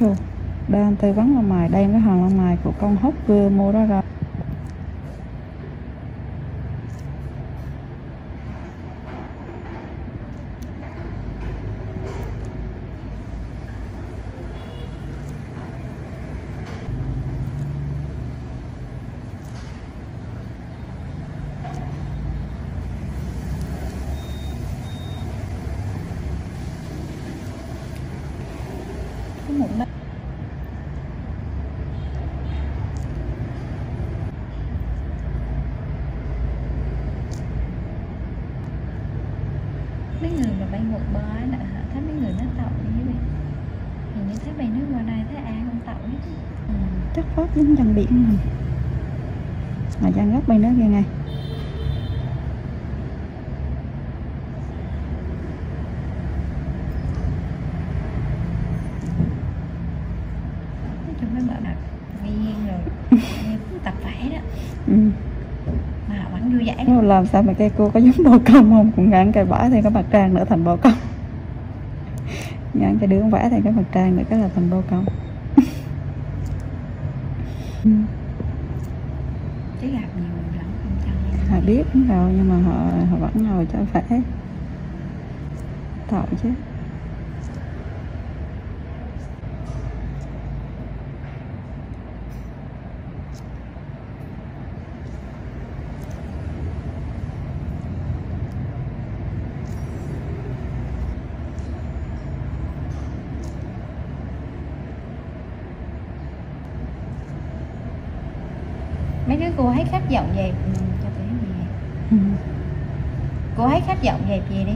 Chù, đang tư vấn lông mày, đem cái hàng lông mày của con hút vừa mua đó ra. Cái mụn đó. Mấy người mà bay một bờ á, thấy mấy người nó tậu như vậy. Hình như thấy bay nước ngoài đây thấy ai không tậu hết. Chắc phát giống chân biển mình. Mà chân gấp bay nước kia ngay. Nói chung mấy bạn đặt viên rồi tập vẽ đó. Mà họ vẫn vui vẻ. Nhưng mà làm sao mà cây cua có giống bồ công không? Cũng gắn cây bãi thì có mặt tràng nữa thành bồ công. Gắn cây đứa vẽ thì cái mặt tràng nữa cái là thành bồ công. Chứ gặp nhiều người lắm không chăng. Họ biết rồi nhưng mà họ vẫn ngồi cho vẽ. Tội chứ. Mấy đứa cô thấy khách dọn dẹp cho tôi gì. Cô thấy khách dọn dẹp gì đi.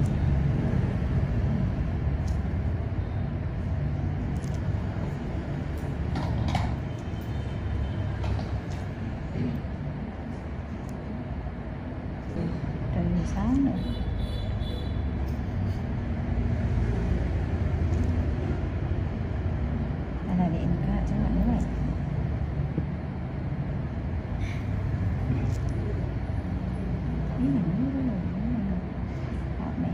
Trời 16 nữa. Đây là điện có số lạnh đúng rồi. Biết là nước đó rồi. Họ mẹ.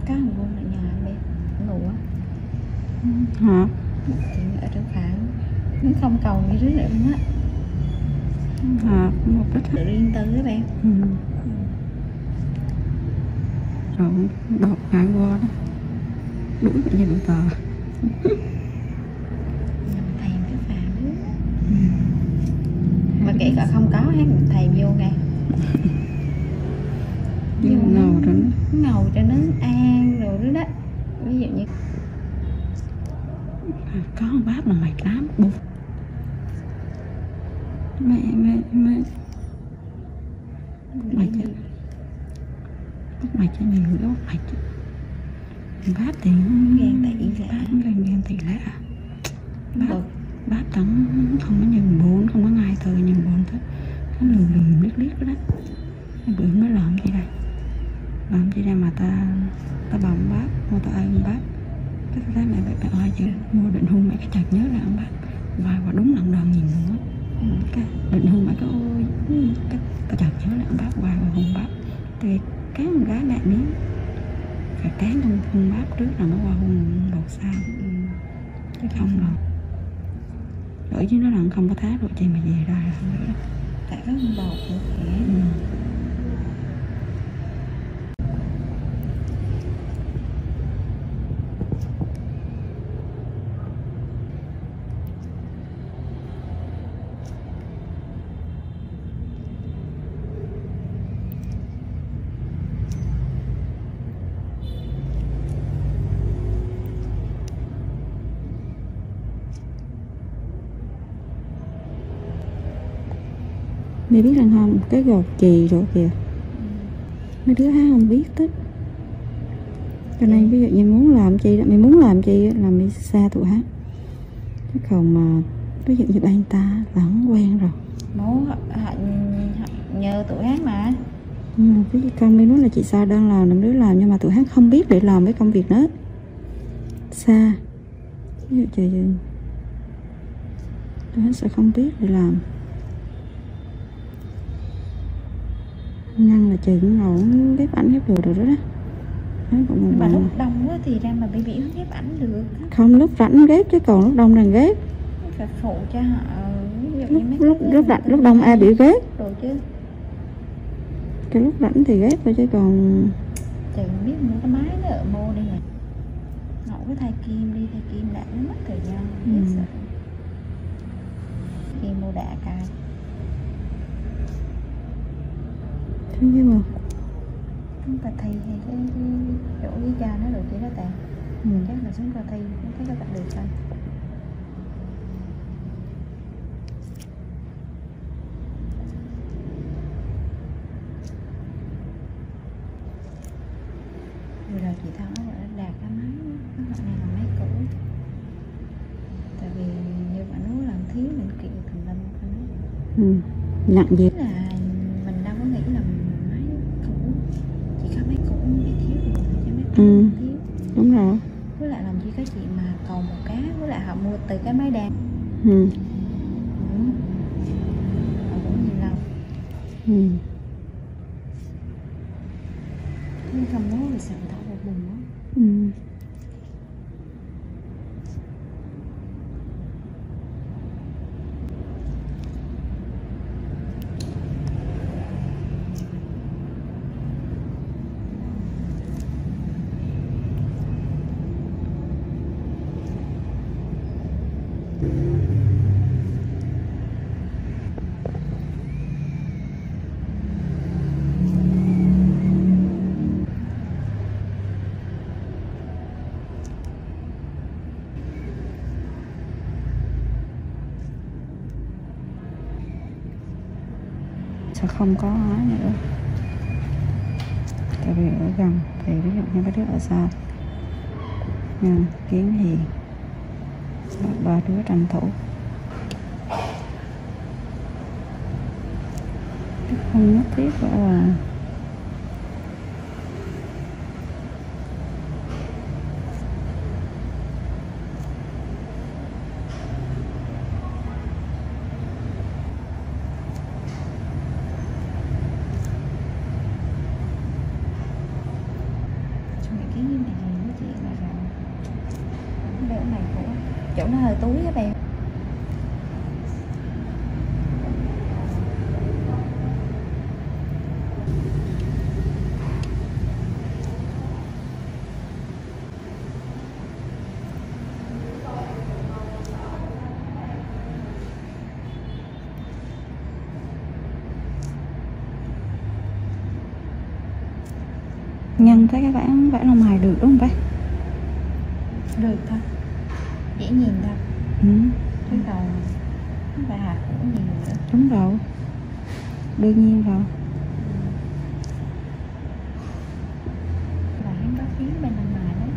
Có thằng Quân ở nhà em biết ngủ á. Hả? Thì ở trong phòng nó không cầu như đứa nữa luôn á. Hả? Một ít Tự riêng tư các bạn. Rồi đột ngã qua đó. Đuổi như đuổi tờ. Nằm thèm cái phàm đó. Mà kể cả không có hát mình thèm vô ngay. Vô ngầu cho nó. Ngầu cho nó an rồi đó đó. Ví dụ như có con bác mà mệt lắm bụt. Mẹ mày chứ mày cho nhiều đó mày chứ bác thì ghen tị lạ. Ghen tị lạ. Bác chẳng không có nhìn buồn, không có ngày từ nhìn buồn thôi. Nó lườm liếc đó đó. Bữa nó làm gì đây? Làm gì đây mà ta bồng bác, mua ta ơn bác. Cái thấy mẹ ơi chứ mua định hôn mẹ cái chợt nhớ là ông bác. Và đúng lần đầu nhìn luôn á. Cái định hôn mẹ cái ôi cái chợt nhớ là ông bác và hôn bác. Thì cái con gái đại miếng phải cán trong hôn bác trước là nó qua hôn đầu sau. Chứ không đâu. Bởi chứ nó lần không có thác rồi chị mà về ra là không nữa. Tại có con bầu của trẻ. Mày biết rằng không, cái gọt chì rồi kìa, mấy đứa hát không biết tích. Cho nên ví dụ như muốn làm chi đó, mày muốn làm chi là mày xa tụi hát. Chứ còn mà ví dụ như bạn ta là không quen rồi. Nhờ tụi hát mà. Ví dụ con mới nói là chị Sa đang làm đứa làm, nhưng mà tụi hát không biết để làm cái công việc đó. Sa ví dụ trời ơi, tụi hát sẽ không biết để làm. Năng là chị cũng ngồi ghép ảnh ghép đồ rồi đó. Mà lúc đông quá thì ra mà bị ghép ảnh được. Không, lúc rảnh ghép chứ còn lúc đông đang ghép. Phải phụ cho họ. Lúc đông ai biểu ghép rồi chứ. Cái lúc rảnh thì ghép thôi chứ còn. Chị biết mua cái máy đó ở mô đi nè. Ngậu cái thay kim đi, thay kim đã nó mất thời gian. Kim mua đã cài. Thế chứ mà Chúng ta thi hay cái chỗ với cha nó được chỉ đó tàn. Chắc là chúng ta thi, không thấy các bạn được sao. Vừa rồi chị Thảo đã đạt cái máy, cái loại này là máy cũ. Tại vì như bạn nói làm thiếu mình kiện tùm lum không. Nặng gì là mình đâu có nghĩ là máy cũ, chỉ có máy cũ bị thiếu rồi chứ máy cũ thiếu. Đúng rồi. Với lại làm chỉ có chị mà cầu một cái, với lại họ mua từ cái máy đan. Họ cũng nhiều lâu. Nhưng không nói là sẵn thảo một bùng đó. Sẽ không có hóa nữa. Tại vì ở gần thì ví dụ như mấy đứa ở xa nha, Kiến thì ba đứa tranh thủ. Không nhất thiết phải là chỗ nó hơi túi á bạn. Nhân thấy cái vẽ lông mày được đúng không bác? Được thôi, dễ nhìn thôi. Chứ còn bà hạt cũng nhiều nữa. Đúng rồi, đương nhiên rồi. Và hắn có phím bên bên ngoài đấy.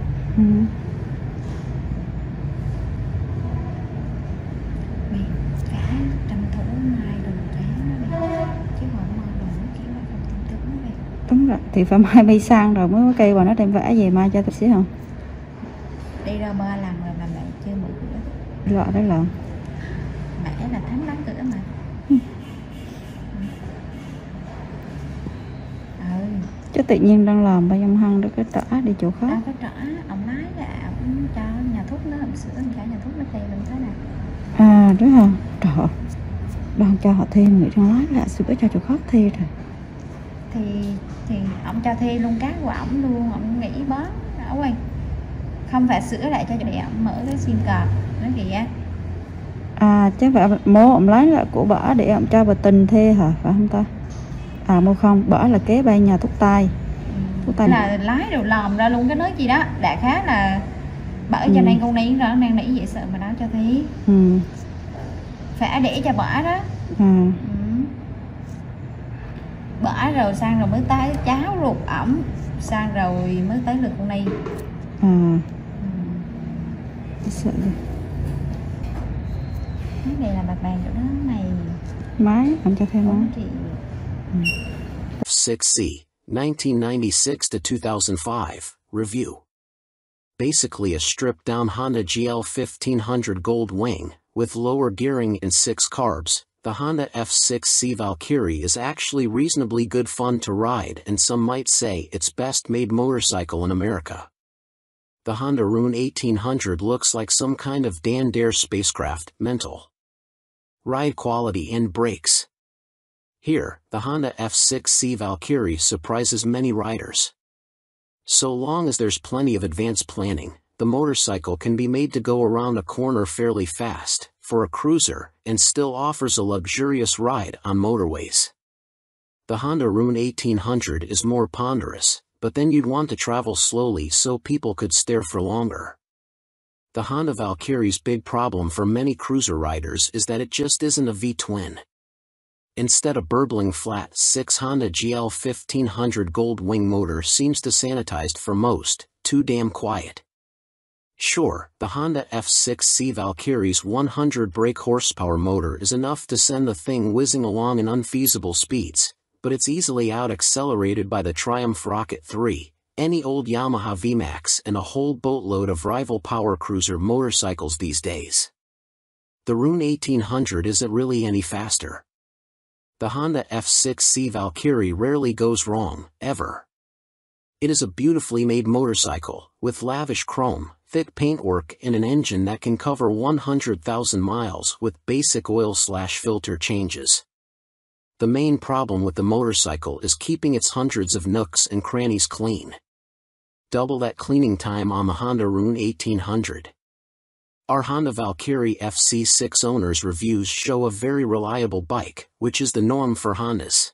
Mình cả tranh thủ mai đồ trẻ nó đi, chứ còn mai đồ nó kiểu là không tin tưởng nó đi. Đúng rồi, thì phải mai bay sang rồi mới có cây và nó đem vẽ về mai cho tôi xíu không? Đi ra 3 lần rồi mà mẹ chưa mở cửa. Lọ đấy lợn. Mẹ là thắng đóng cửa mà. Chứ tự nhiên đang làm bao nhiêu hăng đó cái trả đi chỗ khác. Cái trả ông lái là ông cho nhà thuốc nó làm sữa, ông trả nhà thuốc nó tiền mình thế nào. À đúng không? Trời, đang cho họ thêm người trong lái là sữa cho chỗ khác thuê rồi. Thì ông cho thuê luôn cát của ông luôn, ông nghĩ bó ở quanh. Không phải sửa lại cho để ông mở cái sim card nó kìa. À chắc phải mua ông lái là của bả để ông cho bà Tình thuê hả, phải không ta? À mua không, bả là kế bên nhà thuốc tay. Thuốc tay là lái đồ làm ra luôn cái nói gì đó, đại khá là bởi cho nên con này rõ đang nãy dễ sợ mà nói cho thấy. Phải để cho bả đó. Bả rồi sang rồi mới tới cháu ruột ổng, sang rồi mới tới lượt con Ni. Thật sự. Cái này là mặt bàn chỗ đó này. Máy, anh cho thêm máy. Chị 6C, 1996 to 2005, review. Basically a stripped-down Honda GL 1500 Gold Wing, with lower gearing and 6 carbs, the Honda F6C Valkyrie is actually reasonably good fun to ride, and some might say its best-made motorcycle in America. The Honda Rune 1800 looks like some kind of Dan Dare spacecraft, mental. Ride quality and brakes. Here, the Honda F6C Valkyrie surprises many riders. So long as there's plenty of advanced planning, the motorcycle can be made to go around a corner fairly fast, for a cruiser, and still offers a luxurious ride on motorways. The Honda Rune 1800 is more ponderous, but then you'd want to travel slowly so people could stare for longer. The Honda Valkyrie's big problem for many cruiser riders is that it just isn't a V-twin. Instead, a burbling flat 6 Honda GL 1500 Gold Wing motor seems to sanitized for most, too damn quiet. Sure, the Honda F6C Valkyrie's 100 brake horsepower motor is enough to send the thing whizzing along in unfeasible speeds, but it's easily out-accelerated by the Triumph Rocket 3, any old Yamaha VMAX and a whole boatload of rival power cruiser motorcycles these days. The Rune 1800 isn't really any faster. The Honda F6C Valkyrie rarely goes wrong, ever. It is a beautifully made motorcycle, with lavish chrome, thick paintwork and an engine that can cover 100,000 miles with basic oil/filter changes. The main problem with the motorcycle is keeping its hundreds of nooks and crannies clean. Double that cleaning time on the Honda Rune 1800. Our Honda Valkyrie FC6 owners' reviews show a very reliable bike, which is the norm for Hondas.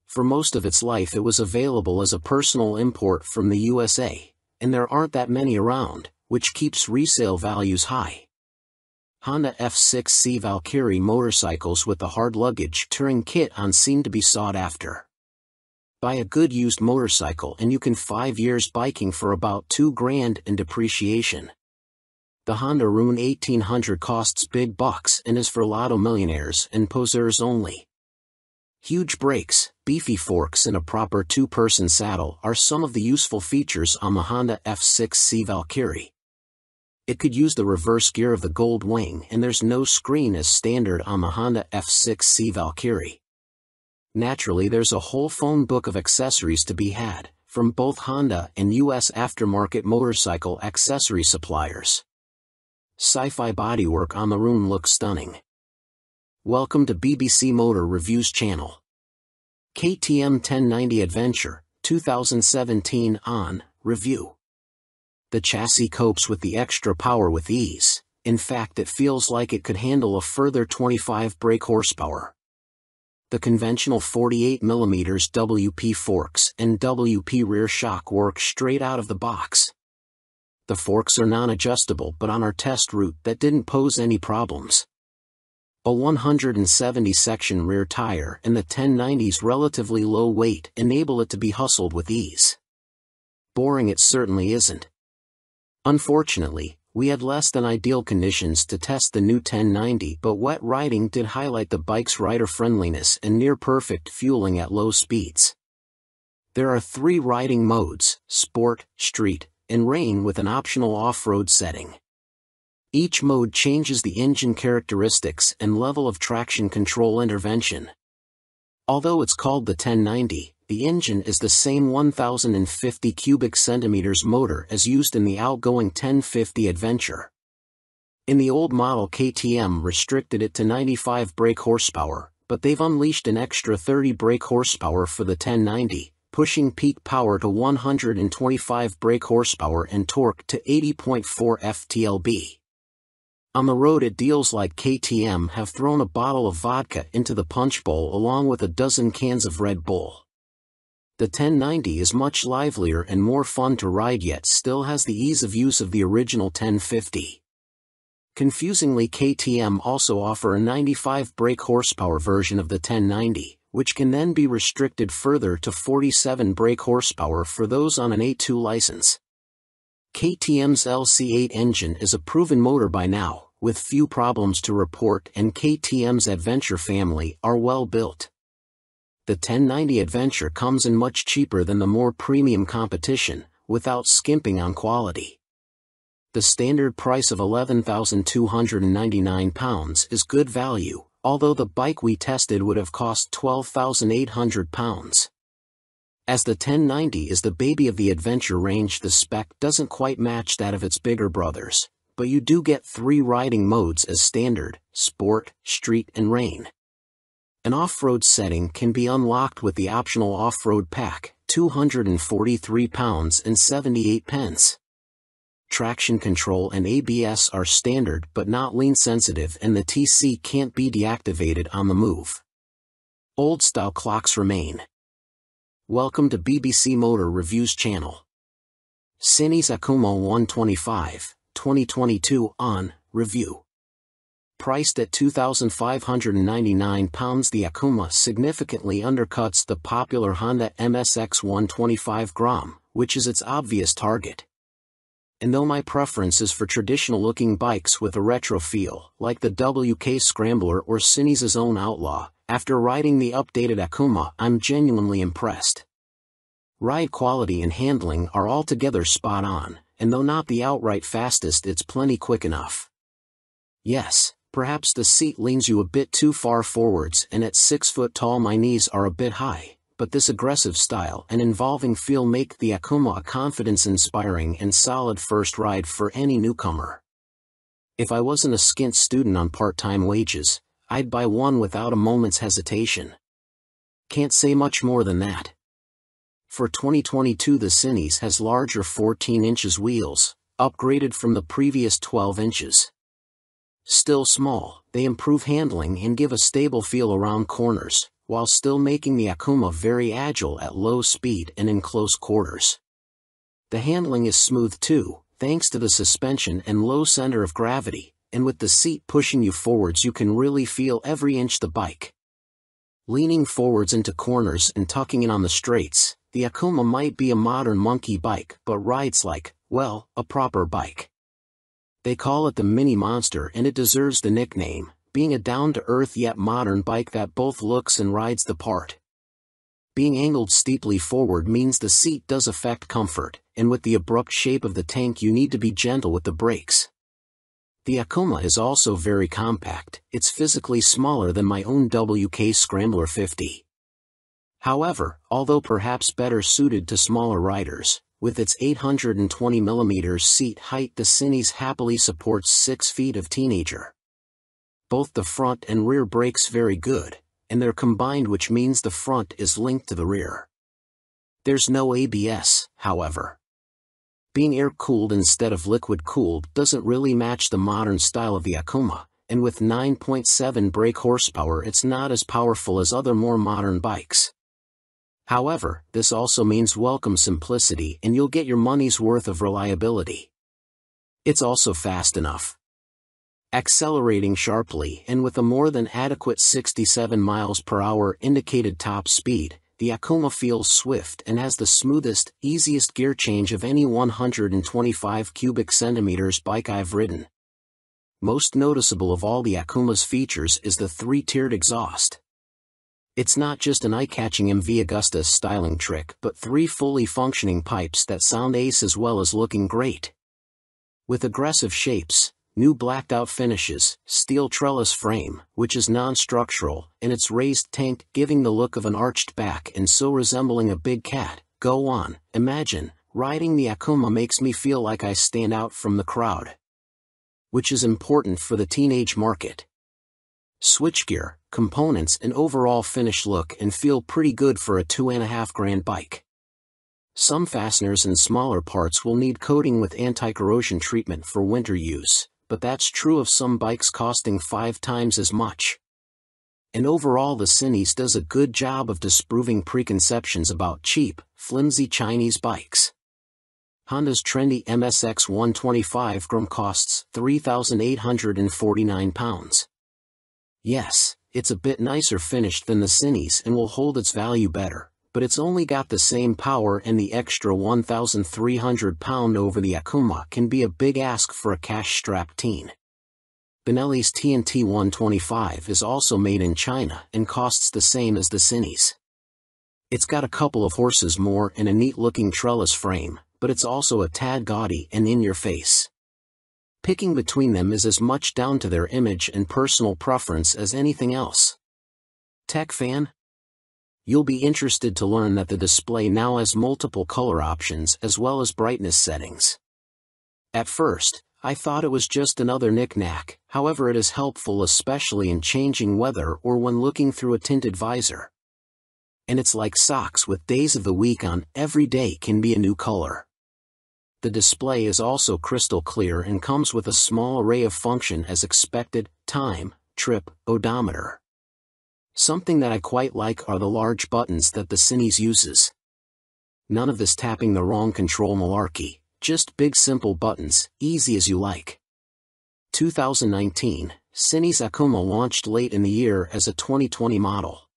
For most of its life it was available as a personal import from the USA, and there aren't that many around, which keeps resale values high. Honda F6C Valkyrie motorcycles with the hard luggage touring kit on seem to be sought after. Buy a good used motorcycle and you can 5 years biking for about $2,000 in depreciation. The Honda Rune 1800 costs big bucks and is for lotto millionaires and poseurs only. Huge brakes, beefy forks and a proper two-person saddle are some of the useful features on the Honda F6C Valkyrie. It could use the reverse gear of the Gold Wing and there's no screen as standard on the Honda F6C Valkyrie. Naturally, there's a whole phone book of accessories to be had, from both Honda and US aftermarket motorcycle accessory suppliers. Sci-fi bodywork on the Rune looks stunning. Welcome to BBC Motor Reviews channel. KTM 1090 Adventure, 2017 on review. The chassis copes with the extra power with ease. In fact, it feels like it could handle a further 25 brake horsepower. The conventional 48mm WP forks and WP rear shock work straight out of the box. The forks are non-adjustable, but on our test route that didn't pose any problems. A 170 section rear tire and the 1090's relatively low weight enable it to be hustled with ease. Boring it certainly isn't. Unfortunately, we had less than ideal conditions to test the new 1090, but wet riding did highlight the bike's rider friendliness and near perfect fueling at low speeds. There are 3 riding modes: Sport, Street, and Rain, with an optional off-road setting. Each mode changes the engine characteristics and level of traction control intervention. Although it's called the 1090, the engine is the same 1050 cubic centimeters motor as used in the outgoing 1050 Adventure. In the old model, KTM restricted it to 95 brake horsepower, but they've unleashed an extra 30 brake horsepower for the 1090, pushing peak power to 125 brake horsepower and torque to 80.4 ft-lb. On the road, it deals like KTM have thrown a bottle of vodka into the punch bowl along with a dozen cans of Red Bull. The 1090 is much livelier and more fun to ride, yet still has the ease of use of the original 1050. Confusingly, KTM also offer a 95 brake horsepower version of the 1090, which can then be restricted further to 47 brake horsepower for those on an A2 license. KTM's LC8 engine is a proven motor by now, with few problems to report, and KTM's Adventure family are well built. The 1090 Adventure comes in much cheaper than the more premium competition, without skimping on quality. The standard price of £11,299 is good value, although the bike we tested would have cost £12,800. As the 1090 is the baby of the Adventure range, the spec doesn't quite match that of its bigger brothers, but you do get 3 riding modes as standard: Sport, Street and Rain. An off-road setting can be unlocked with the optional off-road pack, £243.78. Traction control and ABS are standard but not lean sensitive, and the TC can't be deactivated on the move. Old-style clocks remain. Welcome to BBC Motor Reviews channel. Cinis Akuma 125, 2022 on review. Priced at £2,599, the Akuma significantly undercuts the popular Honda MSX 125 Grom, which is its obvious target. And though my preference is for traditional-looking bikes with a retro feel, like the WK Scrambler or Cinis' own Outlaw, after riding the updated Akuma, I'm genuinely impressed. Ride quality and handling are altogether spot on, and though not the outright fastest, it's plenty quick enough. Yes, perhaps the seat leans you a bit too far forwards, and at 6 foot tall my knees are a bit high, but this aggressive style and involving feel make the Akuma a confidence-inspiring and solid first ride for any newcomer. If I wasn't a skint student on part-time wages, I'd buy one without a moment's hesitation. Can't say much more than that. For 2022, the Cinis has larger 14 inches wheels, upgraded from the previous 12 inches. Still small, they improve handling and give a stable feel around corners, while still making the Akuma very agile at low speed and in close quarters. The handling is smooth too, thanks to the suspension and low center of gravity, and with the seat pushing you forwards you can really feel every inch the bike. Leaning forwards into corners and tucking in on the straights, the Akuma might be a modern monkey bike but rides like, well, a proper bike. They call it the Mini Monster, and it deserves the nickname, being a down-to-earth yet modern bike that both looks and rides the part. Being angled steeply forward means the seat does affect comfort, and with the abrupt shape of the tank you need to be gentle with the brakes. The Akuma is also very compact. It's physically smaller than my own WK Scrambler 50. However, although perhaps better suited to smaller riders, with its 820mm seat height, the Cinis happily supports 6 feet of teenager. Both the front and rear brakes very good, and they're combined, which means the front is linked to the rear. There's no ABS, however. Being air-cooled instead of liquid-cooled doesn't really match the modern style of the Akuma, and with 9.7 brake horsepower it's not as powerful as other more modern bikes. However, this also means welcome simplicity, and you'll get your money's worth of reliability. It's also fast enough. Accelerating sharply and with a more than adequate 67 miles per hour indicated top speed, the Akuma feels swift and has the smoothest, easiest gear change of any 125 cubic centimeters bike I've ridden. Most noticeable of all the Akuma's features is the 3-tiered exhaust. It's not just an eye-catching MV Agusta styling trick, but 3 fully functioning pipes that sound ace as well as looking great. With aggressive shapes, new blacked-out finishes, steel trellis frame, which is non-structural, and its raised tank giving the look of an arched back and so resembling a big cat, go on, imagine, riding the Akuma makes me feel like I stand out from the crowd. Which is important for the teenage market. Switchgear, components and overall finish look and feel pretty good for a $2,500 bike. Some fasteners and smaller parts will need coating with anti-corrosion treatment for winter use, but that's true of some bikes costing 5 times as much. And overall the Cinis does a good job of disproving preconceptions about cheap, flimsy Chinese bikes. Honda's trendy MSX 125 Grom costs £3,849. Yes, it's a bit nicer finished than the Cinis and will hold its value better, but it's only got the same power, and the extra £1,300 over the Akuma can be a big ask for a cash-strapped teen. Benelli's TNT 125 is also made in China and costs the same as the Cinis. It's got a couple of horses more and a neat-looking trellis frame, but it's also a tad gaudy and in your face. Picking between them is as much down to their image and personal preference as anything else. Tech fan? You'll be interested to learn that the display now has multiple color options as well as brightness settings. At first, I thought it was just another knick-knack, however it is helpful especially in changing weather or when looking through a tinted visor. And it's like socks with days of the week on, every day can be a new color. The display is also crystal clear and comes with a small array of function as expected: time, trip, odometer. Something that I quite like are the large buttons that the Cinis uses. None of this tapping the wrong control malarkey, just big simple buttons, easy as you like. 2019, Cinis Akuma launched late in the year as a 2020 model.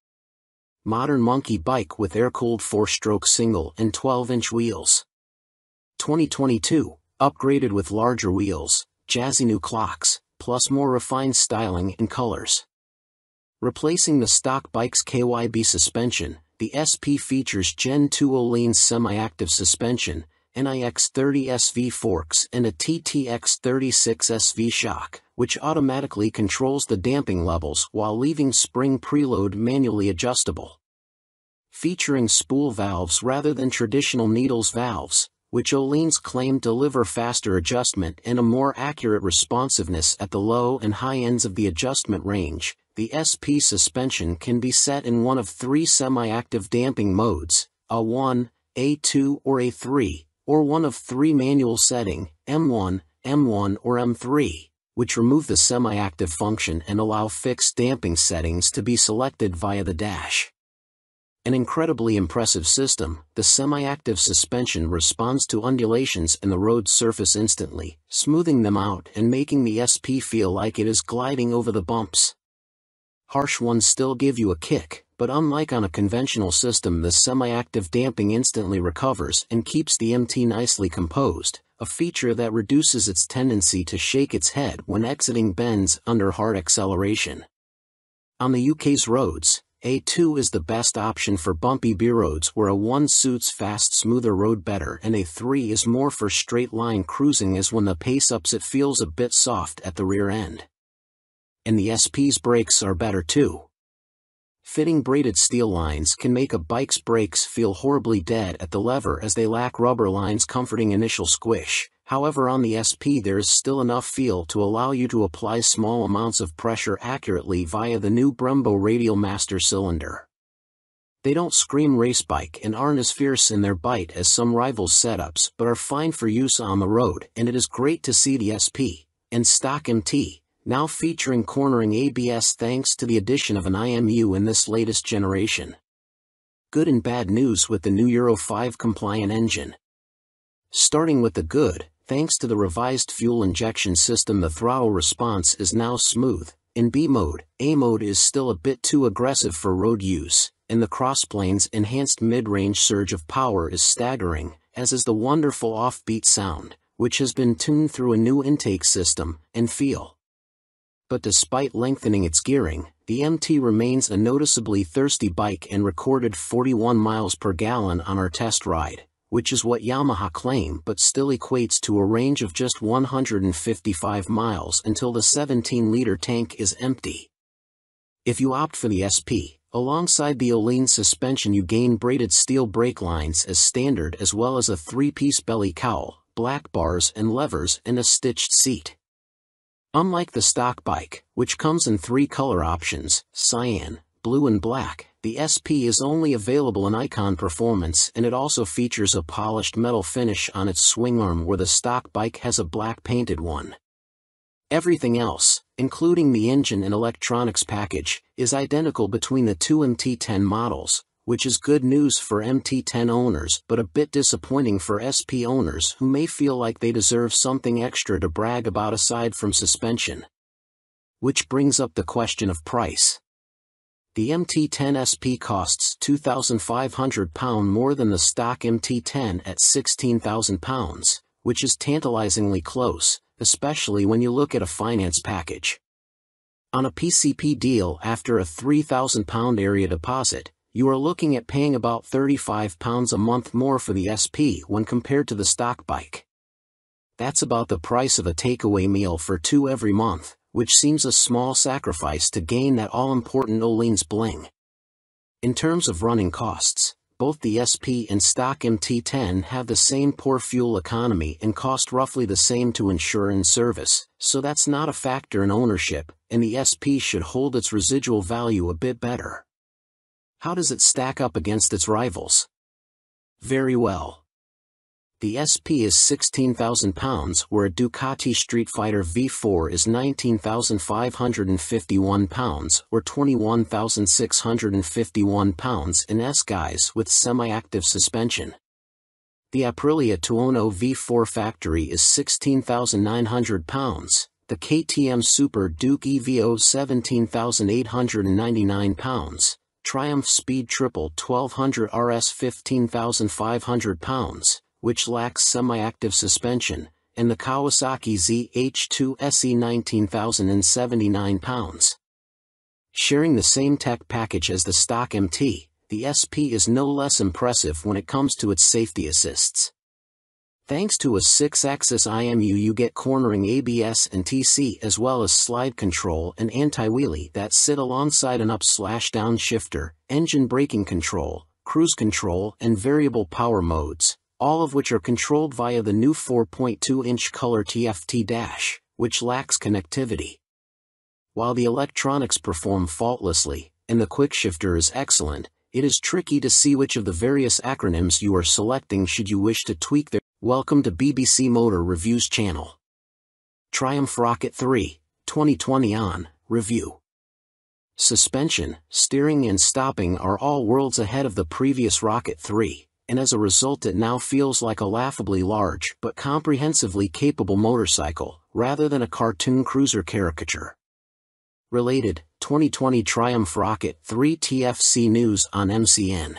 Modern monkey bike with air-cooled 4-stroke single and 12-inch wheels. 2022, upgraded with larger wheels, jazzy new clocks, plus more refined styling and colors. Replacing the stock bike's KYB suspension, the SP features Gen 2 Öhlins semi-active suspension, NIX 30 SV forks and a TTX 36 SV shock, which automatically controls the damping levels while leaving spring preload manually adjustable. Featuring spool valves rather than traditional needles valves, which Öhlins claim deliver faster adjustment and a more accurate responsiveness at the low and high ends of the adjustment range, the SP suspension can be set in one of 3 semi-active damping modes, A1, A2 or A3, or one of 3 manual setting, M1, M1 or M3, which remove the semi-active function and allow fixed damping settings to be selected via the dash. An incredibly impressive system, the semi-active suspension responds to undulations in the road surface instantly, smoothing them out and making the SP feel like it is gliding over the bumps. Harsh ones still give you a kick, but unlike on a conventional system, the semi-active damping instantly recovers and keeps the MT nicely composed, a feature that reduces its tendency to shake its head when exiting bends under hard acceleration. On the UK's roads, A2 is the best option for bumpy B roads where A1 suits fast, smoother road better, and A3 is more for straight-line cruising, as when the pace ups it feels a bit soft at the rear end. And the SP's brakes are better too. Fitting braided steel lines can make a bike's brakes feel horribly dead at the lever, as they lack rubber lines comforting initial squish. However, on the SP there is still enough feel to allow you to apply small amounts of pressure accurately via the new Brembo Radial Master cylinder. They don't scream race bike and aren't as fierce in their bite as some rivals' setups, but are fine for use on the road, and it is great to see the SP and stock MT now featuring cornering ABS thanks to the addition of an IMU in this latest generation. Good and bad news with the new Euro 5 compliant engine. Starting with the good, thanks to the revised fuel injection system, the throttle response is now smooth. In B mode, A mode is still a bit too aggressive for road use, and the crossplane's enhanced mid-range surge of power is staggering, as is the wonderful offbeat sound, which has been tuned through a new intake system and feel. But despite lengthening its gearing, the MT remains a noticeably thirsty bike and recorded 41 miles per gallon on our test ride, which is what Yamaha claim, but still equates to a range of just 155 miles until the 17-liter tank is empty. If you opt for the SP, alongside the Öhlins suspension you gain braided steel brake lines as standard, as well as a 3-piece belly cowl, black bars and levers, and a stitched seat. Unlike the stock bike, which comes in 3 color options, cyan, blue and black, the SP is only available in Icon Performance, and it also features a polished metal finish on its swing arm where the stock bike has a black painted one. Everything else, including the engine and electronics package, is identical between the 2 MT10 models, which is good news for MT10 owners but a bit disappointing for SP owners who may feel like they deserve something extra to brag about aside from suspension. Which brings up the question of price. The MT10 SP costs £2,500 more than the stock MT10 at £16,000, which is tantalizingly close, especially when you look at a finance package. On a PCP deal after a £3,000 area deposit, you are looking at paying about £35 a month more for the SP when compared to the stock bike. That's about the price of a takeaway meal for two every month, which seems a small sacrifice to gain that all-important Öhlins bling. In terms of running costs, both the SP and stock MT10 have the same poor fuel economy and cost roughly the same to insure and service, so that's not a factor in ownership, and the SP should hold its residual value a bit better. How does it stack up against its rivals? Very well. The SP is £16,000, where a Ducati Street Fighter V4 is £19,551 or £21,651 in S-Guise with semi-active suspension. The Aprilia Tuono V4 factory is £16,900, the KTM Super Duke EVO £17,899, Triumph Speed Triple 1200 RS £15,500, which lacks semi-active suspension, and the Kawasaki ZH2 SE £19,079. Sharing the same tech package as the stock MT, the SP is no less impressive when it comes to its safety assists. Thanks to a 6-axis IMU, you get cornering ABS and TC as well as slide control and anti-wheelie that sit alongside an up/down shifter, engine braking control, cruise control and variable power modes, all of which are controlled via the new 4.2-inch color TFT dash, which lacks connectivity. While the electronics perform faultlessly, and the quickshifter is excellent, it is tricky to see which of the various acronyms you are selecting should you wish to tweak their. Welcome to BBC Motor Reviews channel. Triumph Rocket 3, 2020 on review. Suspension, steering and stopping are all worlds ahead of the previous Rocket 3. And as a result it now feels like a laughably large but comprehensively capable motorcycle, rather than a cartoon cruiser caricature. Related, 2020 Triumph Rocket 3 TFC news on MCN.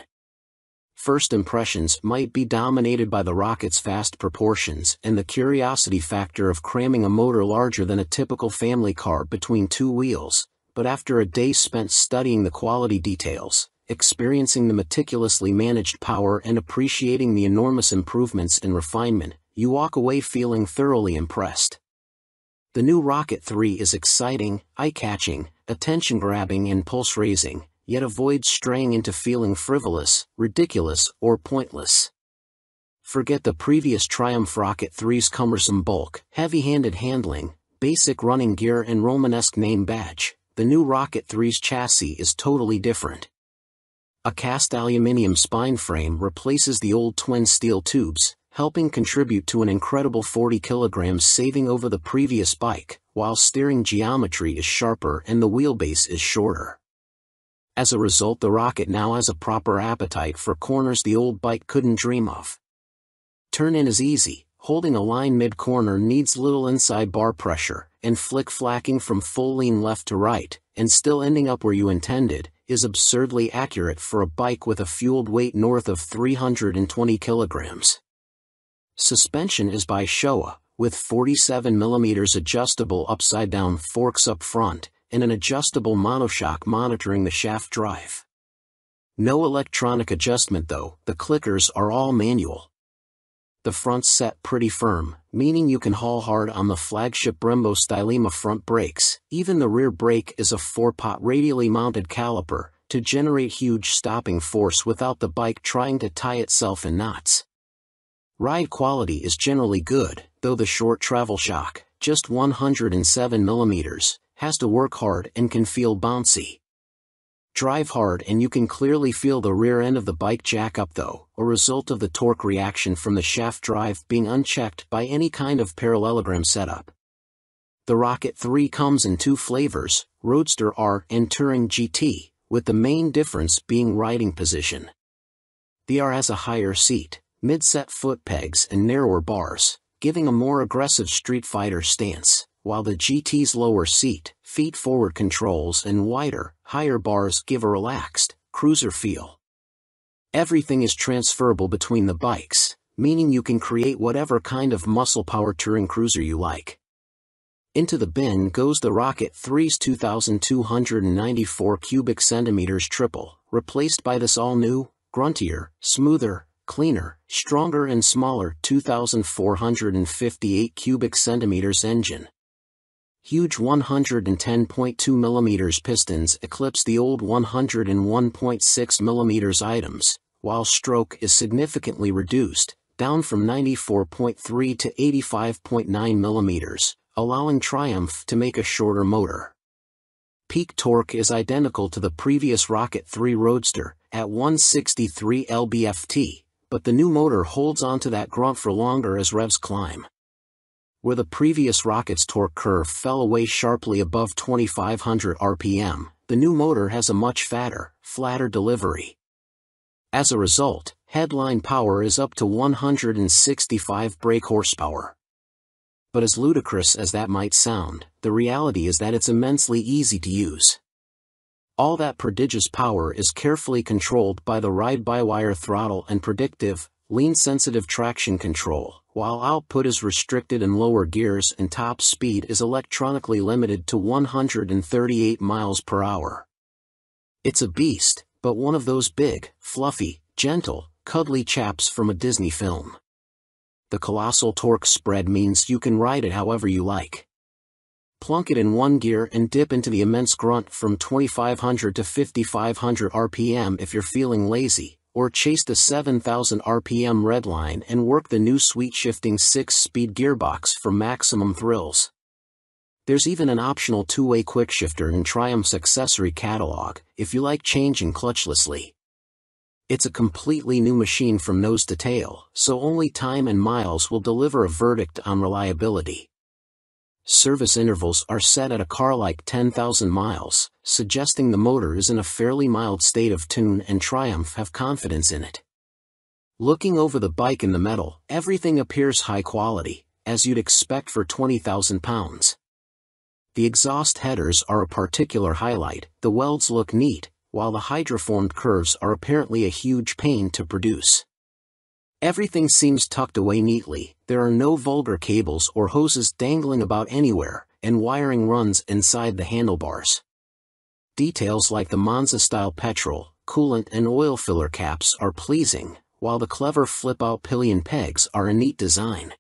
First impressions might be dominated by the Rocket's vast proportions and the curiosity factor of cramming a motor larger than a typical family car between two wheels, but after a day spent studying the quality details, experiencing the meticulously managed power and appreciating the enormous improvements in refinement, you walk away feeling thoroughly impressed. The new Rocket 3 is exciting, eye-catching, attention-grabbing and pulse-raising, yet avoids straying into feeling frivolous, ridiculous, or pointless. Forget the previous Triumph Rocket 3's cumbersome bulk, heavy-handed handling, basic running gear and Romanesque name badge. The new Rocket 3's chassis is totally different. A cast aluminium spine frame replaces the old twin steel tubes, helping contribute to an incredible 40 kilograms saving over the previous bike, while steering geometry is sharper and the wheelbase is shorter. As a result, the Rocket now has a proper appetite for corners the old bike couldn't dream of. Turn-in is easy, holding a line mid-corner needs little inside bar pressure, and flick-flacking from full lean left to right, and still ending up where you intended, is absurdly accurate for a bike with a fueled weight north of 320 kilograms. Suspension is by Showa, with 47mm adjustable upside-down forks up front, and an adjustable monoshock monitoring the shaft drive. No electronic adjustment though, the clickers are all manual. The front's set pretty firm, meaning you can haul hard on the flagship Brembo Stylema front brakes. Even the rear brake is a 4-pot radially mounted caliper, to generate huge stopping force without the bike trying to tie itself in knots. Ride quality is generally good, though the short travel shock, just 107mm, has to work hard and can feel bouncy. Drive hard and you can clearly feel the rear end of the bike jack up though, a result of the torque reaction from the shaft drive being unchecked by any kind of parallelogram setup. The Rocket 3 comes in two flavors, Roadster R and Touring GT, with the main difference being riding position. The R has a higher seat, mid-set foot pegs and narrower bars, giving a more aggressive Street Fighter stance, while the GT's lower seat, feet forward controls and wider, higher bars give a relaxed, cruiser feel. Everything is transferable between the bikes, meaning you can create whatever kind of muscle power touring cruiser you like. Into the bin goes the Rocket 3's 2,294 cubic centimeters triple, replaced by this all-new, gruntier, smoother, cleaner, stronger and smaller 2,458 cubic centimeters engine. Huge 110.2 mm pistons eclipse the old 101.6 mm items, while stroke is significantly reduced, down from 94.3 to 85.9 mm, allowing Triumph to make a shorter motor. Peak torque is identical to the previous Rocket 3 Roadster, at 163 lb-ft, but the new motor holds onto that grunt for longer as revs climb. Where the previous Rocket's torque curve fell away sharply above 2,500 RPM, the new motor has a much fatter, flatter delivery. As a result, headline power is up to 165 brake horsepower. But as ludicrous as that might sound, the reality is that it's immensely easy to use. All that prodigious power is carefully controlled by the ride-by-wire throttle and predictive, lean-sensitive traction control, while output is restricted in lower gears and top speed is electronically limited to 138 miles per hour. It's a beast, but one of those big, fluffy, gentle, cuddly chaps from a Disney film. The colossal torque spread means you can ride it however you like. Plunk it in one gear and dip into the immense grunt from 2,500 to 5,500 RPM if you're feeling lazy, or chase the 7,000 RPM redline and work the new sweet-shifting 6-speed gearbox for maximum thrills. There's even an optional two-way quickshifter in Triumph's accessory catalog, if you like changing clutchlessly. It's a completely new machine from nose to tail, so only time and miles will deliver a verdict on reliability. Service intervals are set at a car like 10,000 miles, suggesting the motor is in a fairly mild state of tune and Triumph have confidence in it. Looking over the bike in the metal, everything appears high quality, as you'd expect for 20,000 pounds. The exhaust headers are a particular highlight, the welds look neat, while the hydroformed curves are apparently a huge pain to produce. Everything seems tucked away neatly, there are no vulgar cables or hoses dangling about anywhere, and wiring runs inside the handlebars. Details like the Monza-style petrol, coolant and oil filler caps are pleasing, while the clever flip-out pillion pegs are a neat design.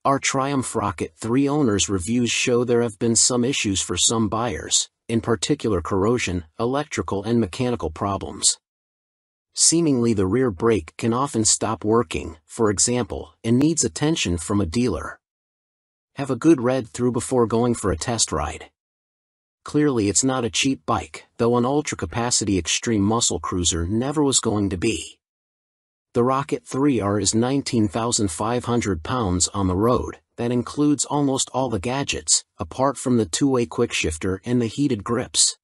Our Triumph Rocket 3 owners' reviews show there have been some issues for some buyers, in particular corrosion, electrical and mechanical problems. Seemingly the rear brake can often stop working, for example, and needs attention from a dealer. Have a good read through before going for a test ride. Clearly it's not a cheap bike, though an ultra-capacity extreme muscle cruiser never was going to be. The Rocket 3R is 19,500 pounds on the road, that includes almost all the gadgets, apart from the two-way quickshifter and the heated grips.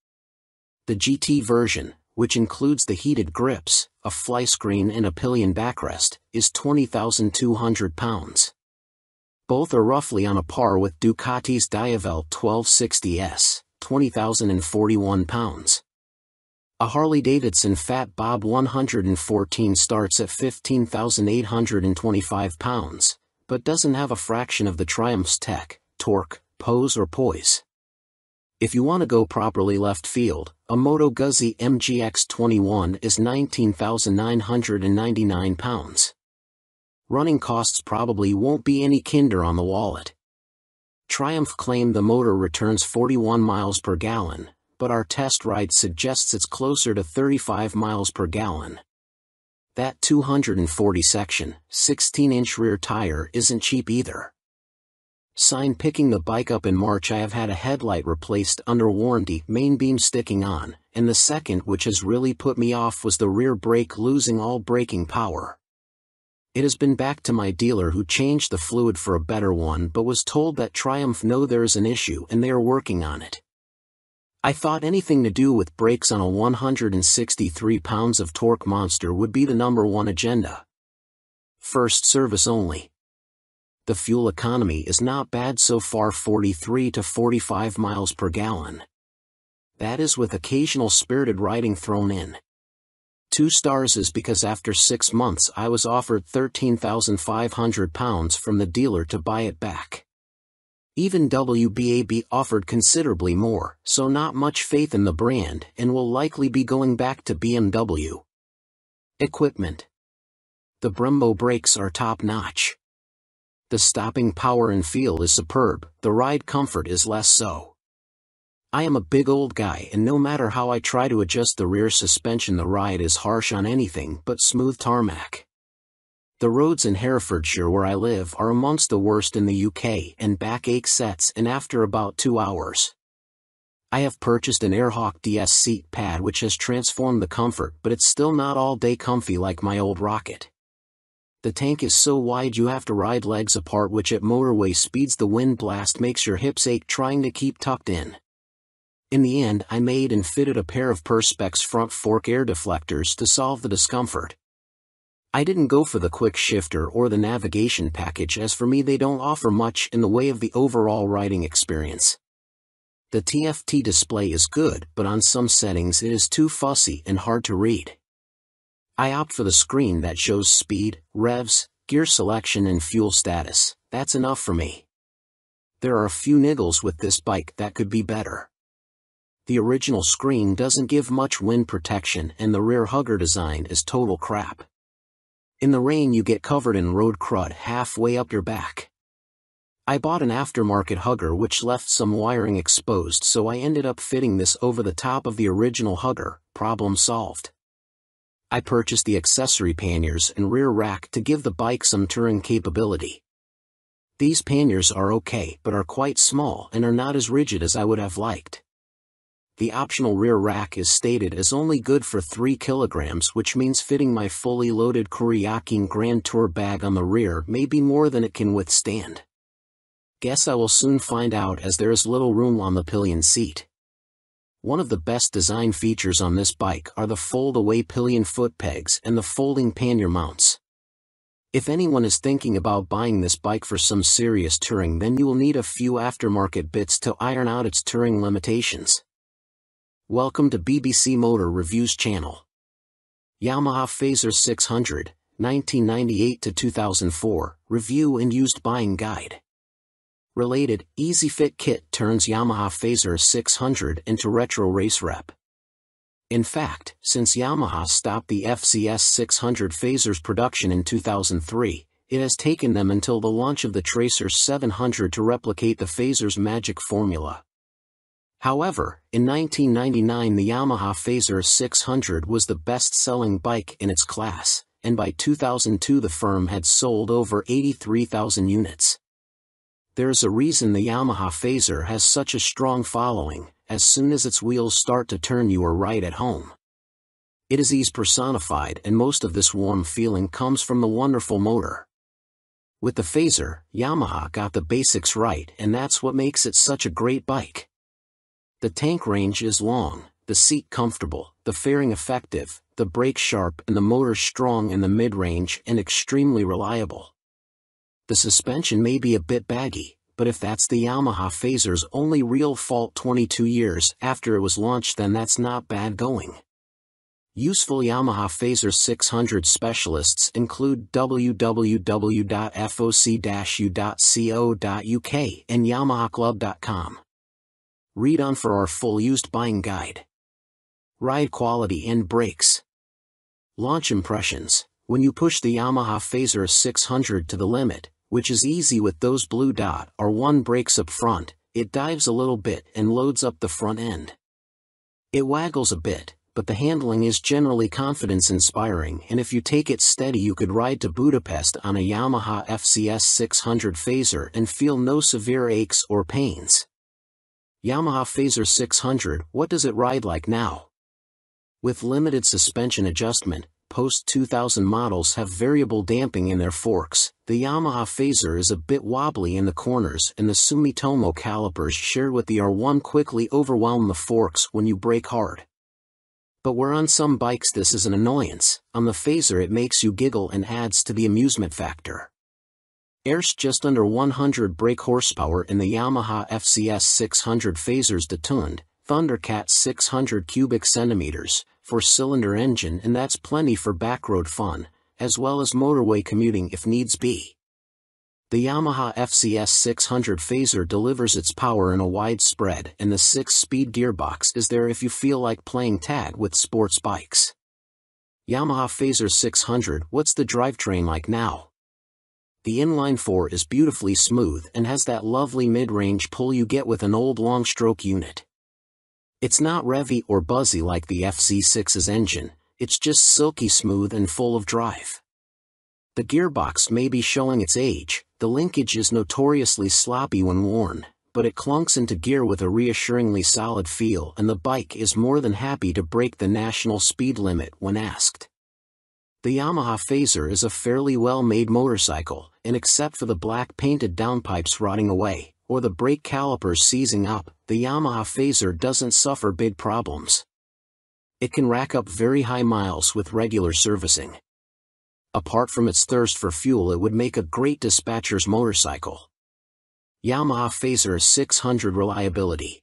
The GT version, which includes the heated grips, a fly screen and a pillion backrest, is 20,200 pounds. Both are roughly on a par with Ducati's Diavel 1260S, 20,041 pounds. A Harley-Davidson Fat Bob 114 starts at 15,825 pounds, but doesn't have a fraction of the Triumph's tech, torque, pose or poise. If you want to go properly left field, a Moto Guzzi MGX21 is 19,999 pounds. Running costs probably won't be any kinder on the wallet. Triumph claimed the motor returns 41 miles per gallon, but our test ride suggests it's closer to 35 miles per gallon. That 240 section, 16-inch rear tire isn't cheap either. Picking the bike up in March, I have had a headlight replaced under warranty, main beam sticking on, and the second which has really put me off was the rear brake losing all braking power. It has been back to my dealer who changed the fluid for a better one but was told that Triumph know there is an issue and they are working on it. I thought anything to do with brakes on a 163 pounds of torque monster would be the #1 agenda. First service only. The fuel economy is not bad so far, 43 to 45 miles per gallon. That is with occasional spirited riding thrown in. 2 stars is because after 6 months I was offered £13,500 from the dealer to buy it back. Even WBAB offered considerably more, so not much faith in the brand and will likely be going back to BMW. Equipment. The Brembo brakes are top-notch. The stopping power and feel is superb, the ride comfort is less so. I am a big old guy and no matter how I try to adjust the rear suspension the ride is harsh on anything but smooth tarmac. The roads in Herefordshire where I live are amongst the worst in the UK and backache sets in after about 2 hours. I have purchased an Airhawk DS seat pad which has transformed the comfort but it's still not all day comfy like my old Rocket. The tank is so wide you have to ride legs apart which at motorway speeds the wind blast makes your hips ache trying to keep tucked in. In the end I made and fitted a pair of Perspex front fork air deflectors to solve the discomfort. I didn't go for the quick shifter or the navigation package as for me they don't offer much in the way of the overall riding experience. The TFT display is good but on some settings it is too fussy and hard to read. I opt for the screen that shows speed, revs, gear selection and fuel status. That's enough for me. There are a few niggles with this bike that could be better. The original screen doesn't give much wind protection and the rear hugger design is total crap. In the rain you get covered in road crud halfway up your back. I bought an aftermarket hugger which left some wiring exposed so I ended up fitting this over the top of the original hugger, problem solved. I purchased the accessory panniers and rear rack to give the bike some touring capability. These panniers are okay but are quite small and are not as rigid as I would have liked. The optional rear rack is stated as only good for 3 kilograms which means fitting my fully loaded Kuryakyn Grand Tour bag on the rear may be more than it can withstand. Guess I will soon find out as there is little room on the pillion seat. One of the best design features on this bike are the fold-away pillion foot pegs and the folding pannier mounts. If anyone is thinking about buying this bike for some serious touring then you will need a few aftermarket bits to iron out its touring limitations. Welcome to BBC Motor Reviews channel. Yamaha Fazer 600, 1998 to 2004, Review and Used Buying Guide. Related, Easy Fit Kit turns Yamaha Fazer 600 into retro race rep. In fact, since Yamaha stopped the FZS 600 Fazer's production in 2003, it has taken them until the launch of the Tracer 700 to replicate the Fazer's magic formula. However, in 1999 the Yamaha Fazer 600 was the best-selling bike in its class, and by 2002 the firm had sold over 83,000 units. There's a reason the Yamaha Fazer has such a strong following. As soon as its wheels start to turn you are right at home. It is ease personified and most of this warm feeling comes from the wonderful motor. With the Fazer, Yamaha got the basics right and that's what makes it such a great bike. The tank range is long, the seat comfortable, the fairing effective, the brake sharp and the motor strong in the mid-range and extremely reliable. The suspension may be a bit baggy, but if that's the Yamaha Fazer's only real fault 22 years after it was launched then that's not bad going. Useful Yamaha Fazer 600 specialists include www.foc-u.co.uk and yamahaclub.com. Read on for our full used buying guide. Ride quality and brakes. Launch impressions. When you push the Yamaha Fazer 600 to the limit, which is easy with those blue dot or 1 brakes up front, it dives a little bit and loads up the front end. It waggles a bit, but the handling is generally confidence-inspiring and if you take it steady you could ride to Budapest on a Yamaha FZS 600 Fazer and feel no severe aches or pains. Yamaha Fazer 600, what does it ride like now? With limited suspension adjustment, post-2000 models have variable damping in their forks. The Yamaha Fazer is a bit wobbly in the corners and the Sumitomo calipers shared with the R1 quickly overwhelm the forks when you brake hard. But where on some bikes this is an annoyance, on the Fazer it makes you giggle and adds to the amusement factor. There's just under 100 brake horsepower in the Yamaha FCS 600 Phasers detuned, Thundercat 600 cubic centimeters, 4-cylinder engine, and that's plenty for backroad fun, as well as motorway commuting if needs be. The Yamaha FCS 600 Phaser delivers its power in a wide spread, and the 6-speed gearbox is there if you feel like playing tag with sports bikes. Yamaha Phaser 600, what's the drivetrain like now? The inline-4 is beautifully smooth and has that lovely mid-range pull you get with an old long-stroke unit. It's not revvy or buzzy like the FC6's engine, it's just silky smooth and full of drive. The gearbox may be showing its age, the linkage is notoriously sloppy when worn, but it clunks into gear with a reassuringly solid feel, and the bike is more than happy to break the national speed limit when asked. The Yamaha Phaser is a fairly well-made motorcycle, and except for the black painted downpipes rotting away, or the brake calipers seizing up, the Yamaha Phaser doesn't suffer big problems. It can rack up very high miles with regular servicing. Apart from its thirst for fuel, it would make a great dispatcher's motorcycle. Yamaha Phaser 600 reliability.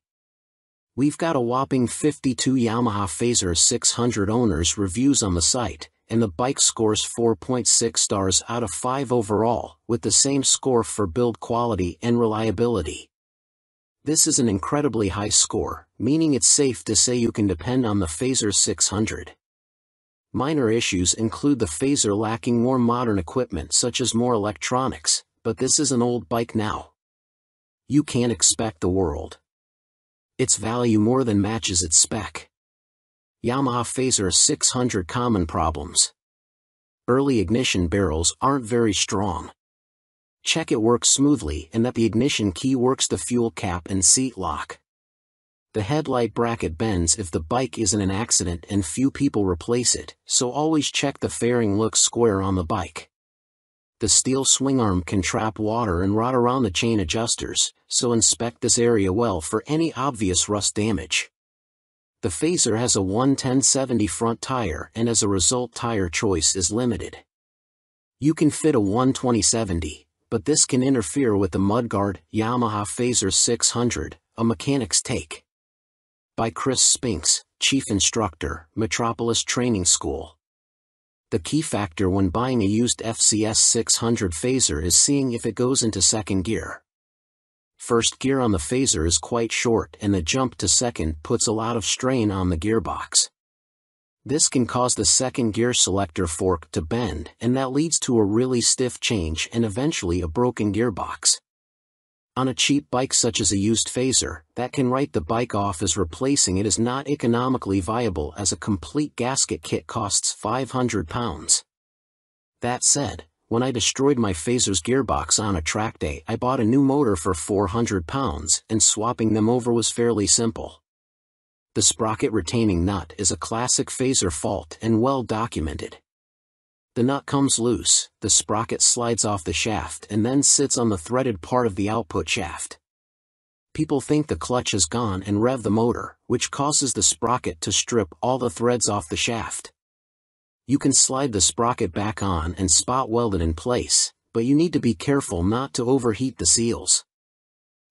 We've got a whopping 52 Yamaha Phaser 600 owners reviews on the site, and the bike scores 4.6 stars out of 5 overall, with the same score for build quality and reliability. This is an incredibly high score, meaning it's safe to say you can depend on the Phaser 600. Minor issues include the Phaser lacking more modern equipment such as more electronics, but this is an old bike now. You can't expect the world. Its value more than matches its spec. Yamaha Phaser 600 common problems. Early ignition barrels aren't very strong. Check it works smoothly and that the ignition key works the fuel cap and seat lock. The headlight bracket bends if the bike is in an accident and few people replace it, so always check the fairing looks square on the bike. The steel swing arm can trap water and rot around the chain adjusters, so inspect this area well for any obvious rust damage. The Phaser has a 110/70 front tire, and as a result tire choice is limited. You can fit a 120/70, but this can interfere with the mudguard. Yamaha Phaser 600, a mechanic's take. By Chris Spinks, Chief Instructor, Metropolis Training School. The key factor when buying a used FCS 600 Phaser is seeing if it goes into second gear. First gear on the Phaser is quite short, and the jump to second puts a lot of strain on the gearbox. This can cause the second gear selector fork to bend, and that leads to a really stiff change and eventually a broken gearbox. On a cheap bike such as a used Phaser, that can write the bike off as replacing it is not economically viable, as a complete gasket kit costs £500. That said, when I destroyed my Phaser's gearbox on a track day, I bought a new motor for £400, and swapping them over was fairly simple. The sprocket retaining nut is a classic Phaser fault and well documented. The nut comes loose, the sprocket slides off the shaft and then sits on the threaded part of the output shaft. People think the clutch is gone and rev the motor, which causes the sprocket to strip all the threads off the shaft. You can slide the sprocket back on and spot weld it in place, but you need to be careful not to overheat the seals.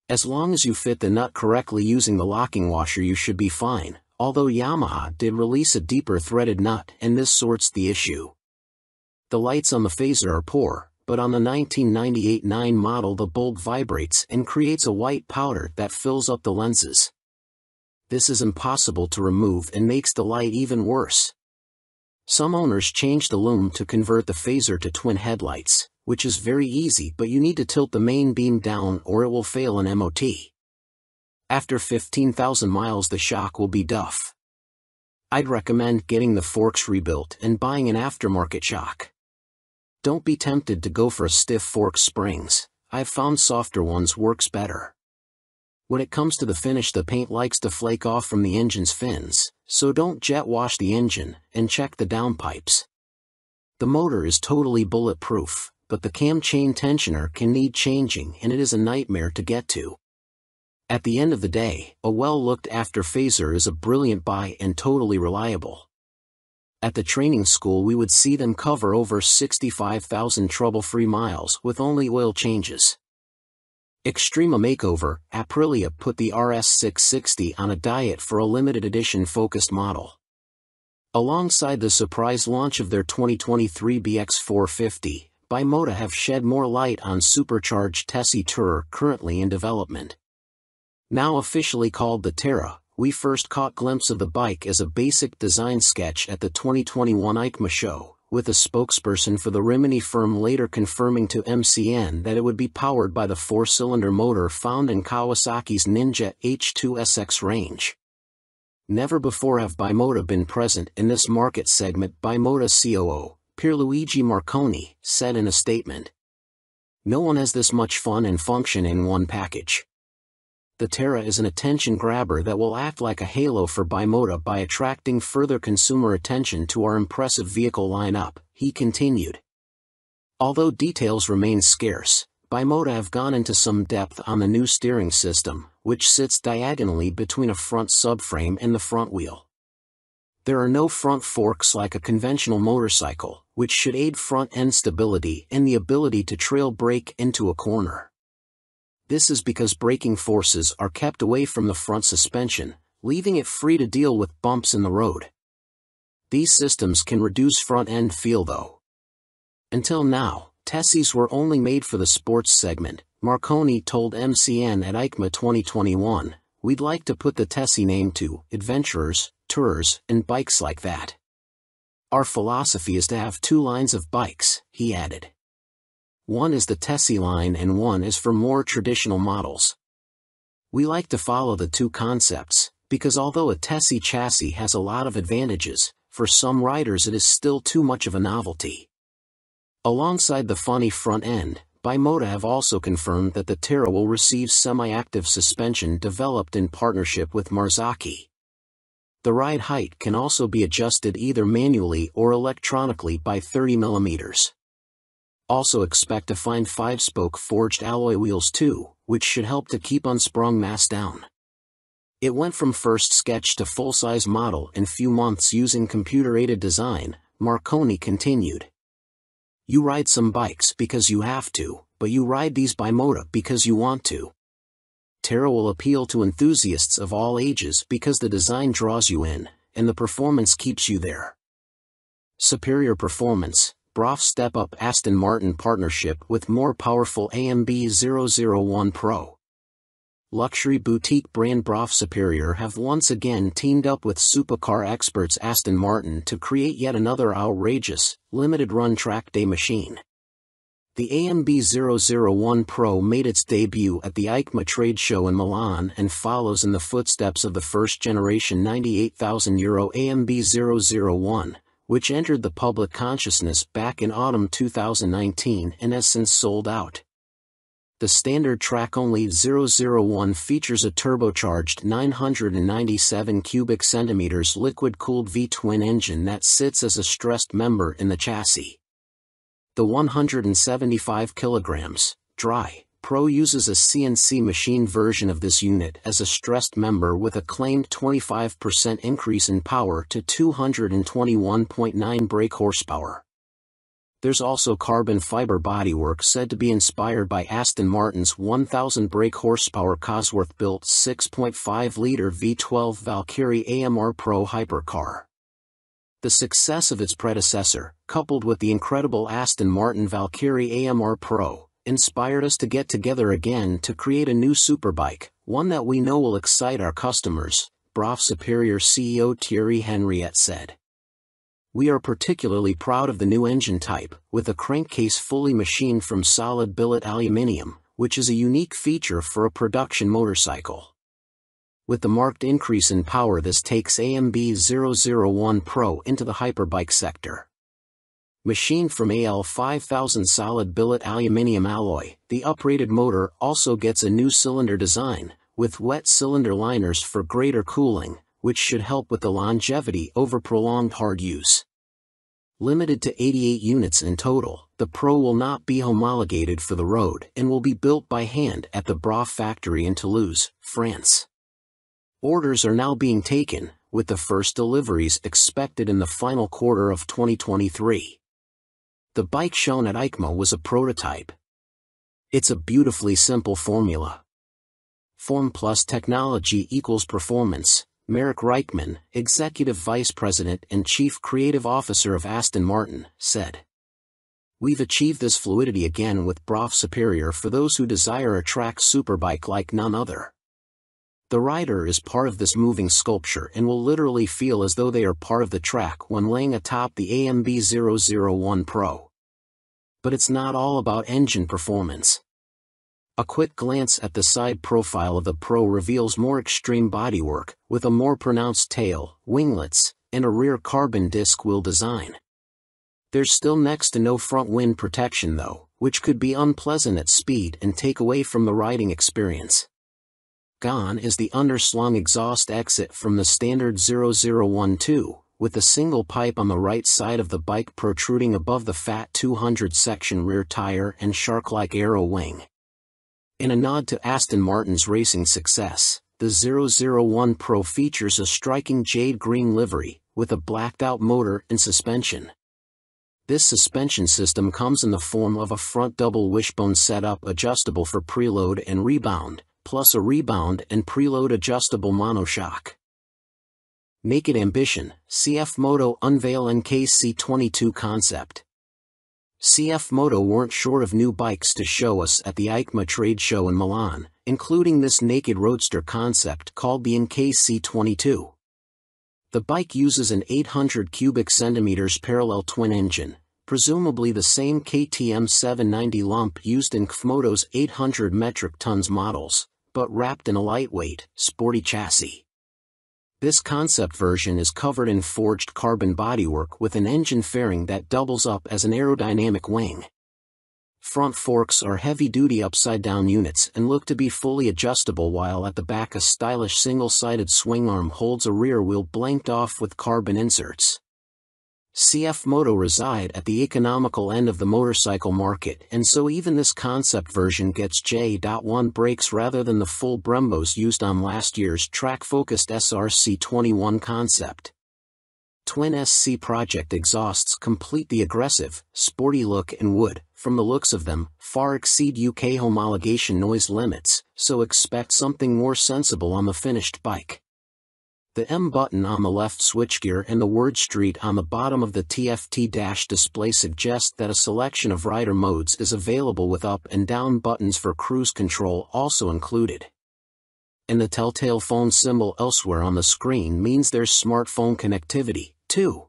As long as you fit the nut correctly using the locking washer, you should be fine, although Yamaha did release a deeper threaded nut and this sorts the issue. The lights on the Phaser are poor, but on the 1998 9 model the bulb vibrates and creates a white powder that fills up the lenses. This is impossible to remove and makes the light even worse. Some owners change the lume to convert the Phaser to twin headlights, which is very easy, but you need to tilt the main beam down or it will fail an MOT. After 15,000 miles the shock will be duff. I'd recommend getting the forks rebuilt and buying an aftermarket shock. Don't be tempted to go for a stiff fork springs. I've found softer ones works better. When it comes to the finish, the paint likes to flake off from the engine's fins, so don't jet wash the engine, and check the downpipes. The motor is totally bulletproof, but the cam chain tensioner can need changing and it is a nightmare to get to. At the end of the day, a well looked after Phaser is a brilliant buy and totally reliable. At the training school we would see them cover over 65,000 trouble-free miles with only oil changes. Extrema Makeover, Aprilia put the RS660 on a diet for a limited edition focused model. Alongside the surprise launch of their 2023 BX450, Bimota have shed more light on supercharged Tessie Tourer currently in development. Now officially called the Terra, we first caught glimpse of the bike as a basic design sketch at the 2021 EICMA show, with a spokesperson for the Rimini firm later confirming to MCN that it would be powered by the 4-cylinder motor found in Kawasaki's Ninja H2SX range. Never before have Bimota been present in this market segment, Bimota COO, Pierluigi Marconi, said in a statement. No one has this much fun and function in one package. The Terra is an attention grabber that will act like a halo for Bimota by attracting further consumer attention to our impressive vehicle lineup, he continued. Although details remain scarce, Bimota have gone into some depth on the new steering system, which sits diagonally between a front subframe and the front wheel. There are no front forks like a conventional motorcycle, which should aid front-end stability and the ability to trail brake into a corner. This is because braking forces are kept away from the front suspension, leaving it free to deal with bumps in the road. These systems can reduce front-end feel though. Until now, Tessies were only made for the sports segment, Marconi told MCN at EICMA 2021, we'd like to put the Tessie name to adventurers, tourers, and bikes like that. Our philosophy is to have two lines of bikes, he added. One is the Tessie line and one is for more traditional models. We like to follow the two concepts, because although a Tessie chassis has a lot of advantages, for some riders it is still too much of a novelty. Alongside the funny front end, Bimota have also confirmed that the Terra will receive semi-active suspension developed in partnership with Marzocchi. The ride height can also be adjusted either manually or electronically by 30 mm. Also expect to find 5-spoke forged alloy wheels too, which should help to keep unsprung mass down. It went from first sketch to full-size model in few months using computer-aided design, Marconi continued. You ride some bikes because you have to, but you ride these Bimota because you want to. Terra will appeal to enthusiasts of all ages because the design draws you in, and the performance keeps you there. Superior performance. Brough Step Up Aston Martin partnership with more powerful AMB 001 Pro. Luxury boutique brand Brough Superior have once again teamed up with supercar experts Aston Martin to create yet another outrageous, limited-run track day machine. The AMB 001 Pro made its debut at the EICMA trade show in Milan and follows in the footsteps of the first-generation €98,000 AMB 001. Which entered the public consciousness back in autumn 2019 and has since sold out. The standard track-only 001 features a turbocharged 997 cubic centimeters liquid-cooled V-twin engine that sits as a stressed member in the chassis. The 175 kilograms, dry, Pro uses a CNC machine version of this unit as a stressed member with a claimed 25% increase in power to 221.9 brake horsepower. There's also carbon fiber bodywork said to be inspired by Aston Martin's 1,000 brake horsepower Cosworth-built 6.5-liter V12 Valkyrie AMR Pro hypercar. The success of its predecessor, coupled with the incredible Aston Martin Valkyrie AMR Pro, inspired us to get together again to create a new superbike, one that we know will excite our customers, Brough Superior CEO Thierry Henriette said. We are particularly proud of the new engine type, with a crankcase fully machined from solid billet aluminium, which is a unique feature for a production motorcycle. With the marked increase in power, this takes AMB 001 Pro into the hyperbike sector. Machined from AL 5000 solid billet aluminium alloy, the uprated motor also gets a new cylinder design, with wet cylinder liners for greater cooling, which should help with the longevity over prolonged hard use. Limited to 88 units in total, the Pro will not be homologated for the road and will be built by hand at the Brough factory in Toulouse, France. Orders are now being taken, with the first deliveries expected in the final quarter of 2023. The bike shown at EICMA was a prototype. It's a beautifully simple formula. Form plus technology equals performance, Marek Reichman, Executive Vice President and Chief Creative Officer of Aston Martin, said. We've achieved this fluidity again with BRAF Superior for those who desire a track superbike like none other. The rider is part of this moving sculpture and will literally feel as though they are part of the track when laying atop the AMB 001 Pro. But it's not all about engine performance. A quick glance at the side profile of the Pro reveals more extreme bodywork, with a more pronounced tail, winglets, and a rear carbon disc wheel design. There's still next to no front wind protection though, which could be unpleasant at speed and take away from the riding experience. Gone is the underslung exhaust exit from the standard 0012, with a single pipe on the right side of the bike protruding above the fat 200 section rear tire and shark-like aero wing. In a nod to Aston Martin's racing success, the 001 Pro features a striking jade green livery, with a blacked-out motor and suspension. This suspension system comes in the form of a front double wishbone setup adjustable for preload and rebound, plus a rebound and preload adjustable monoshock. Naked Ambition, CF Moto unveil NKC22 concept. CF Moto weren't short of new bikes to show us at the EICMA trade show in Milan, including this naked roadster concept called the NKC22. The bike uses an 800 cubic centimeters parallel twin engine, presumably the same KTM 790 lump used in KFMoto's 800 metric tons models, but wrapped in a lightweight, sporty chassis. This concept version is covered in forged carbon bodywork with an engine fairing that doubles up as an aerodynamic wing. Front forks are heavy-duty upside-down units and look to be fully adjustable, while at the back a stylish single-sided swing arm holds a rear wheel blanked off with carbon inserts. CF Moto reside at the economical end of the motorcycle market, and so even this concept version gets J.1 brakes rather than the full Brembos used on last year's track-focused SRC21 concept. Twin SC Project exhausts complete the aggressive, sporty look and would, from the looks of them, far exceed UK homologation noise limits, so expect something more sensible on the finished bike. The M button on the left switchgear and the word Street on the bottom of the TFT dash display suggest that a selection of rider modes is available with up and down buttons for cruise control also included. And the telltale phone symbol elsewhere on the screen means there's smartphone connectivity, too.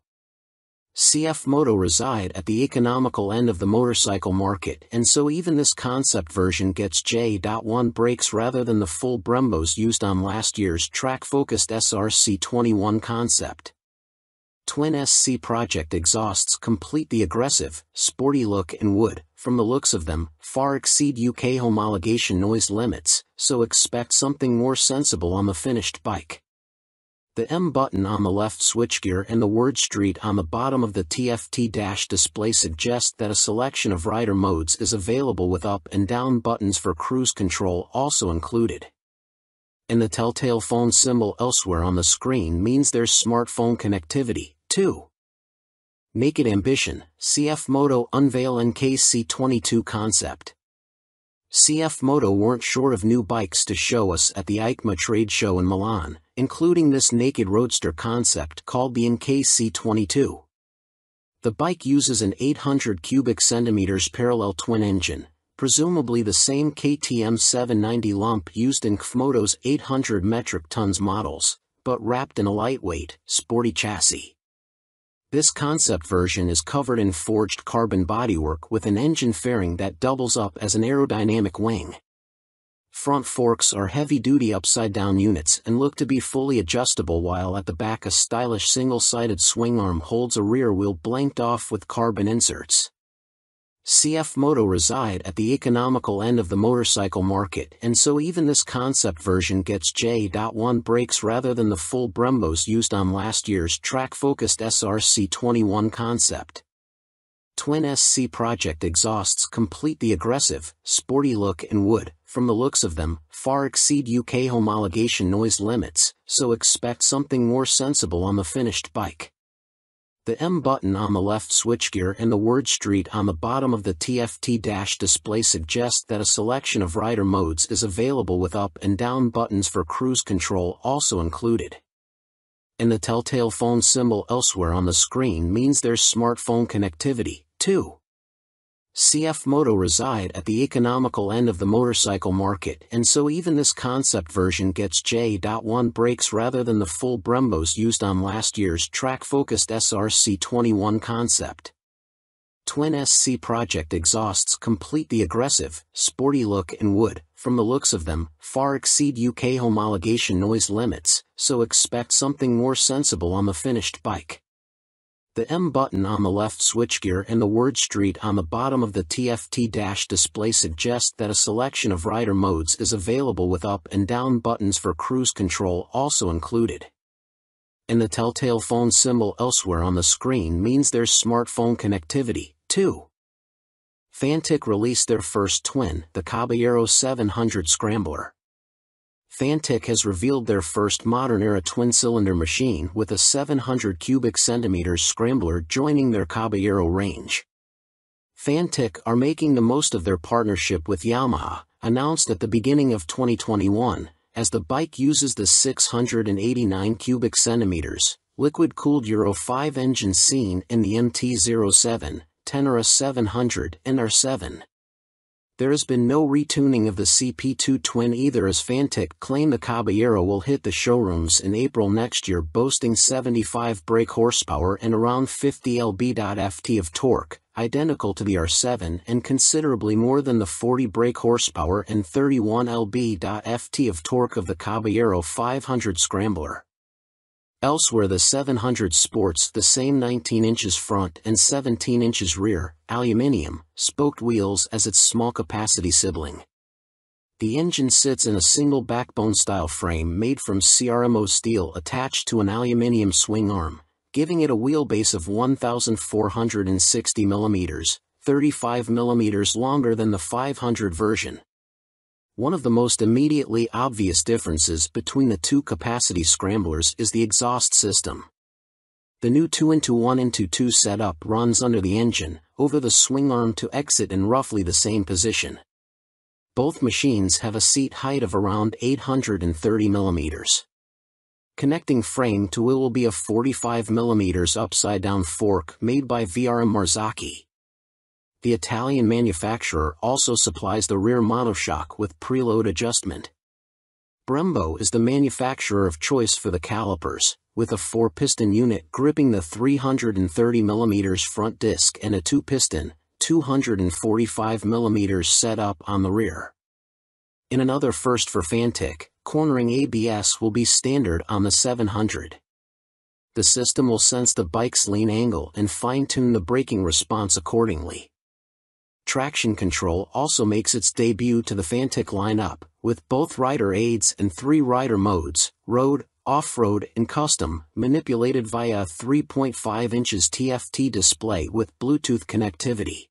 CF Moto reside at the economical end of the motorcycle market, and so even this concept version gets J.1 brakes rather than the full Brembos used on last year's track-focused SRC21 concept. Twin SC Project exhausts complete the aggressive, sporty look and would, from the looks of them, far exceed UK homologation noise limits, so expect something more sensible on the finished bike. The M button on the left switchgear and the word Street on the bottom of the TFT dash display suggest that a selection of rider modes is available with up and down buttons for cruise control also included. And the telltale phone symbol elsewhere on the screen means there's smartphone connectivity, too. Naked Ambition, CF Moto unveil NKC22 concept. CF Moto weren't short of new bikes to show us at the EICMA trade show in Milan, including this naked roadster concept called the NKC22. The bike uses an 800 cubic centimeters parallel twin engine, presumably the same KTM 790 lump used in KFMoto's 800 metric tons models, but wrapped in a lightweight, sporty chassis. This concept version is covered in forged carbon bodywork with an engine fairing that doubles up as an aerodynamic wing. Front forks are heavy-duty upside-down units and look to be fully adjustable, while at the back a stylish single-sided swing arm holds a rear wheel blanked off with carbon inserts. CF Moto reside at the economical end of the motorcycle market, and so even this concept version gets J.1 brakes rather than the full Brembos used on last year's track-focused SRC21 concept. Twin SC Project exhausts complete the aggressive, sporty look and would, from the looks of them, far exceed UK homologation noise limits, so expect something more sensible on the finished bike. The M button on the left switchgear and the word Street on the bottom of the TFT dash display suggest that a selection of rider modes is available with up and down buttons for cruise control also included. And the telltale phone symbol elsewhere on the screen means there's smartphone connectivity, too. CF Moto reside at the economical end of the motorcycle market, and so even this concept version gets J.1 brakes rather than the full Brembos used on last year's track-focused SRC21 concept. Twin SC Project exhausts complete the aggressive, sporty look and would, from the looks of them, far exceed UK homologation noise limits, so expect something more sensible on the finished bike. The M button on the left switchgear and the word Street on the bottom of the TFT dash display suggest that a selection of rider modes is available with up and down buttons for cruise control also included. And the telltale phone symbol elsewhere on the screen means there's smartphone connectivity, too. Fantic released their first twin, the Caballero 700 Scrambler. Fantic has revealed their first modern-era twin-cylinder machine with a 700 cubic centimeters scrambler joining their Caballero range. Fantic are making the most of their partnership with Yamaha, announced at the beginning of 2021, as the bike uses the 689 cubic centimeters, liquid-cooled Euro 5 engine seen in the MT-07, Tenere 700 and R7. There has been no retuning of the CP2 twin either, as Fantic claim the Caballero will hit the showrooms in April next year, boasting 75 brake horsepower and around 50 lb.ft of torque, identical to the R7 and considerably more than the 40 brake horsepower and 31 lb.ft of torque of the Caballero 500 Scrambler. Elsewhere, the 700 sports the same 19 inches front and 17 inches rear, aluminium, spoked wheels as its small-capacity sibling. The engine sits in a single backbone-style frame made from CRMO steel attached to an aluminium swing arm, giving it a wheelbase of 1,460 mm, 35 mm longer than the 500 version. One of the most immediately obvious differences between the two capacity scramblers is the exhaust system. The new 2-1-2 setup runs under the engine, over the swing arm to exit in roughly the same position. Both machines have a seat height of around 830 mm. Connecting frame to wheel will be a 45 mm upside-down fork made by VRM Marzocchi. The Italian manufacturer also supplies the rear monoshock with preload adjustment. Brembo is the manufacturer of choice for the calipers, with a 4-piston unit gripping the 330 mm front disc and a 2-piston, 245 mm setup on the rear. In another first for Fantic, cornering ABS will be standard on the 700. The system will sense the bike's lean angle and fine-tune the braking response accordingly. Traction control also makes its debut to the Fantic lineup, with both rider aids and 3 rider modes, road, off-road and custom, manipulated via a 3.5 inches TFT display with Bluetooth connectivity.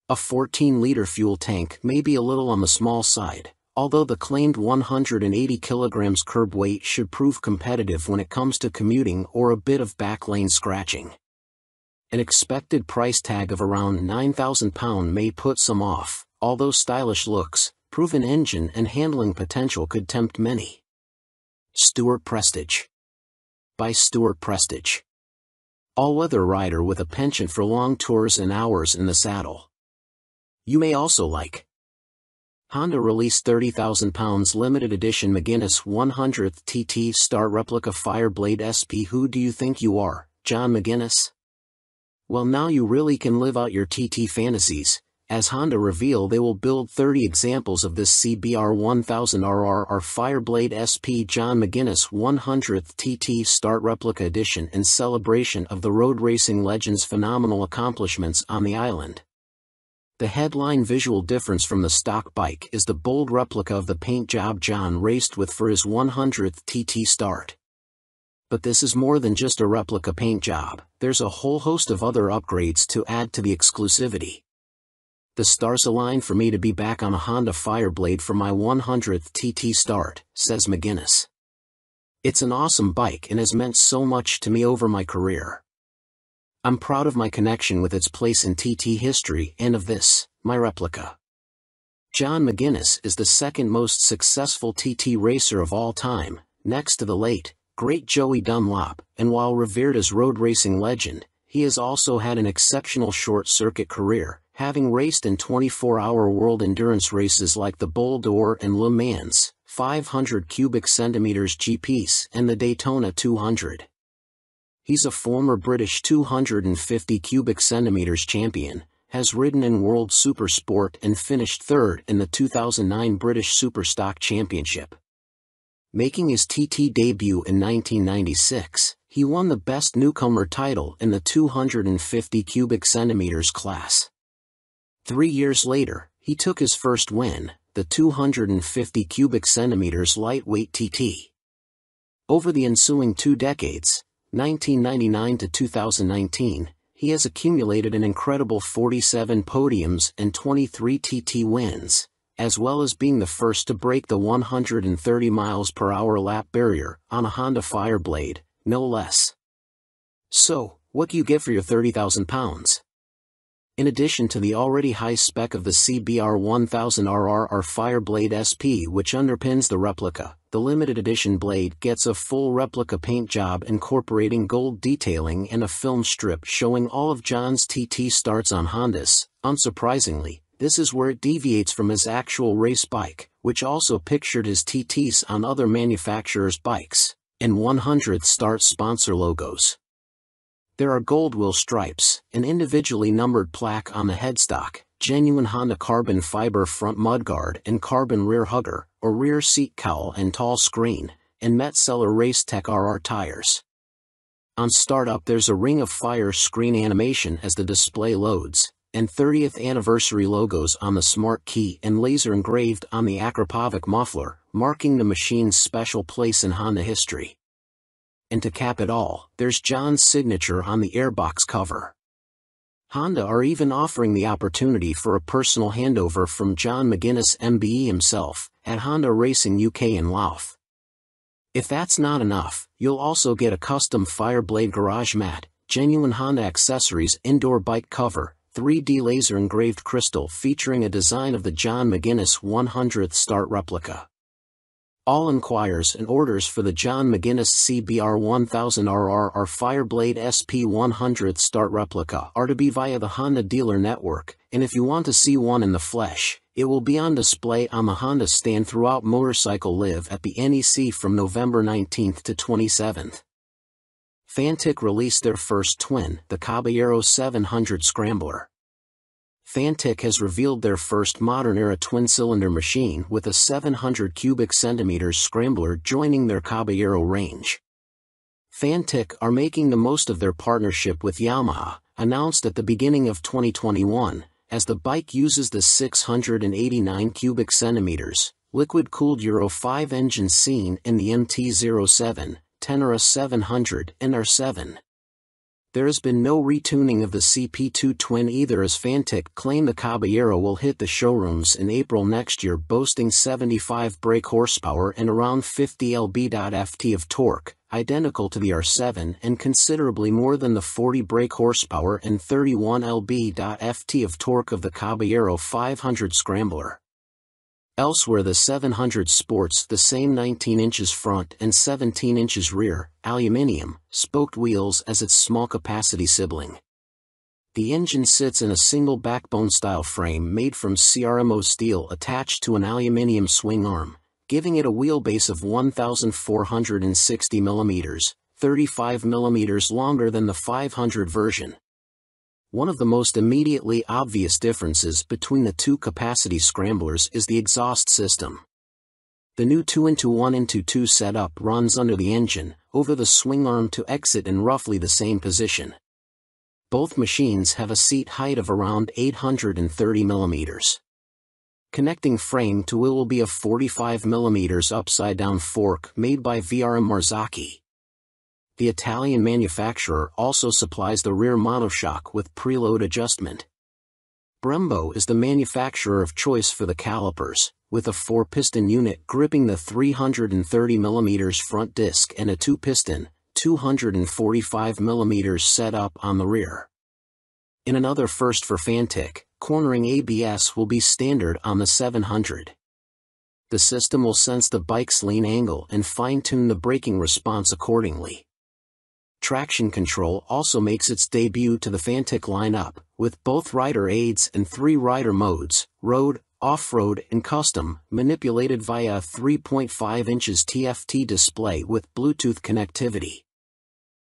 A 14-liter fuel tank may be a little on the small side, although the claimed 180 kg curb weight should prove competitive when it comes to commuting or a bit of backlane scratching. An expected price tag of around £9,000 may put some off, although stylish looks, proven engine and handling potential could tempt many. Stuart Prestige. By Stuart Prestige. All-weather rider with a penchant for long tours and hours in the saddle. You may also like. Honda released £30,000 limited edition McGuinness 100th TT Star Replica Fireblade SP. Who do you think you are, John McGuinness? Well, now you really can live out your TT fantasies, as Honda reveal they will build 30 examples of this CBR 1000RR Fireblade SP John McGuinness 100th TT Start Replica Edition in celebration of the road racing legend's phenomenal accomplishments on the island. The headline visual difference from the stock bike is the bold replica of the paint job John raced with for his 100th TT Start. But this is more than just a replica paint job, there's a whole host of other upgrades to add to the exclusivity. The stars align for me to be back on a Honda Fireblade for my 100th TT start, says McGuinness. It's an awesome bike and has meant so much to me over my career. I'm proud of my connection with its place in TT history and of this, my replica. John McGuinness is the second most successful TT racer of all time, next to the late, great Joey Dunlop, and while revered as road racing legend, he has also had an exceptional short-circuit career, having raced in 24-hour world endurance races like the Bol d'Or and Le Mans, 500 cubic centimeters GPs, and the Daytona 200. He's a former British 250 cubic centimeters champion, has ridden in World Supersport and finished third in the 2009 British Superstock Championship. Making his TT debut in 1996, he won the Best Newcomer title in the 250 cubic centimeters class. 3 years later, he took his first win, the 250 cubic centimeters lightweight TT. Over the ensuing 2 decades, 1999 to 2019, he has accumulated an incredible 47 podiums and 23 TT wins, as well as being the first to break the 130 miles per hour lap barrier on a Honda Fireblade, no less. So, what do you get for your 30,000 pounds? In addition to the already high spec of the CBR 1000RR Fireblade SP which underpins the replica, the limited edition blade gets a full replica paint job incorporating gold detailing and a film strip showing all of John's TT starts on Hondas. Unsurprisingly, this is where it deviates from his actual race bike, which also pictured his TTs on other manufacturers' bikes, and 100th start sponsor logos. There are gold wheel stripes, an individually numbered plaque on the headstock, genuine Honda carbon fiber front mudguard and carbon rear hugger, or rear seat cowl and tall screen, and Metzeler Racetech RR tires. On startup there's a Ring of Fire screen animation as the display loads, and 30th anniversary logos on the smart key and laser engraved on the Akrapovic muffler, marking the machine's special place in Honda history. And to cap it all, there's John's signature on the airbox cover. Honda are even offering the opportunity for a personal handover from John McGuinness MBE himself, at Honda Racing UK in Louth. If that's not enough, you'll also get a custom Fireblade garage mat, genuine Honda accessories indoor bike cover, 3D laser engraved crystal featuring a design of the John McGuinness 100th start replica. All inquiries and orders for the John McGuinness CBR 1000RR Fireblade SP 100th start replica are to be via the Honda dealer network, and if you want to see one in the flesh, it will be on display on the Honda stand throughout Motorcycle Live at the NEC from November 19th to 27th. Fantic released their first twin, the Caballero 700 Scrambler. Fantic has revealed their first modern-era twin-cylinder machine with a 700 cubic centimeters Scrambler joining their Caballero range. Fantic are making the most of their partnership with Yamaha, announced at the beginning of 2021, as the bike uses the 689 cubic centimeters, liquid-cooled Euro 5 engine seen in the MT-07, Tenere 700 and R7. There has been no retuning of the CP2 twin either, as Fantic claim the Caballero will hit the showrooms in April next year, boasting 75 brake horsepower and around 50 lb.ft of torque, identical to the R7 and considerably more than the 40 brake horsepower and 31 lb.ft of torque of the Caballero 500 Scrambler. Elsewhere the 700 sports the same 19 inches front and 17 inches rear, aluminium, spoked wheels as its small capacity sibling. The engine sits in a single backbone-style frame made from CRMO steel attached to an aluminium swing arm, giving it a wheelbase of 1,460 mm, 35 mm longer than the 500 version. One of the most immediately obvious differences between the two capacity scramblers is the exhaust system. The new 2-1-2 setup runs under the engine, over the swing arm to exit in roughly the same position. Both machines have a seat height of around 830 mm. Connecting frame to wheel will be a 45 mm upside-down fork made by VRM Marzocchi. the Italian manufacturer also supplies the rear monoshock with preload adjustment. Brembo is the manufacturer of choice for the calipers, with a 4-piston unit gripping the 330mm front disc and a 2-piston, 245mm setup on the rear. In another first for Fantic, cornering ABS will be standard on the 700. The system will sense the bike's lean angle and fine-tune the braking response accordingly. Traction control also makes its debut to the Fantic lineup, with both rider aids and 3 rider modes, road, off-road and custom, manipulated via a 3.5 inches TFT display with Bluetooth connectivity.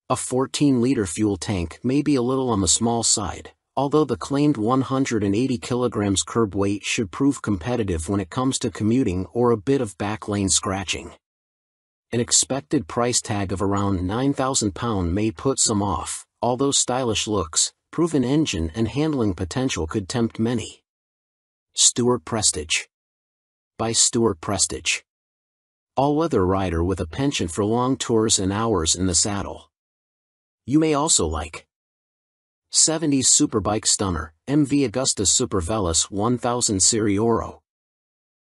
A 14-liter fuel tank may be a little on the small side, although the claimed 180 kg curb weight should prove competitive when it comes to commuting or a bit of backlane scratching. An expected price tag of around £9,000 may put some off, although stylish looks, proven engine and handling potential could tempt many. Stuart Prestige. By Stuart Prestige. All-weather rider with a penchant for long tours and hours in the saddle. You may also like 70s superbike stunner, MV Agusta Super Veloce 1000 Serie Oro.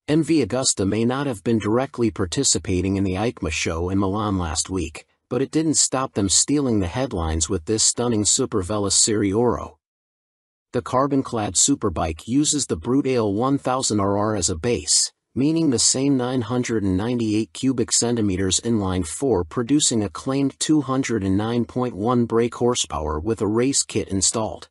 MV Agusta may not have been directly participating in the EICMA show in Milan last week, but it didn't stop them stealing the headlines with this stunning Super Veloce Serie Oro. The carbon-clad superbike uses the Brute Ale 1000RR as a base, meaning the same 998 cubic centimeters inline-4 producing a claimed 209.1 brake horsepower with a race kit installed.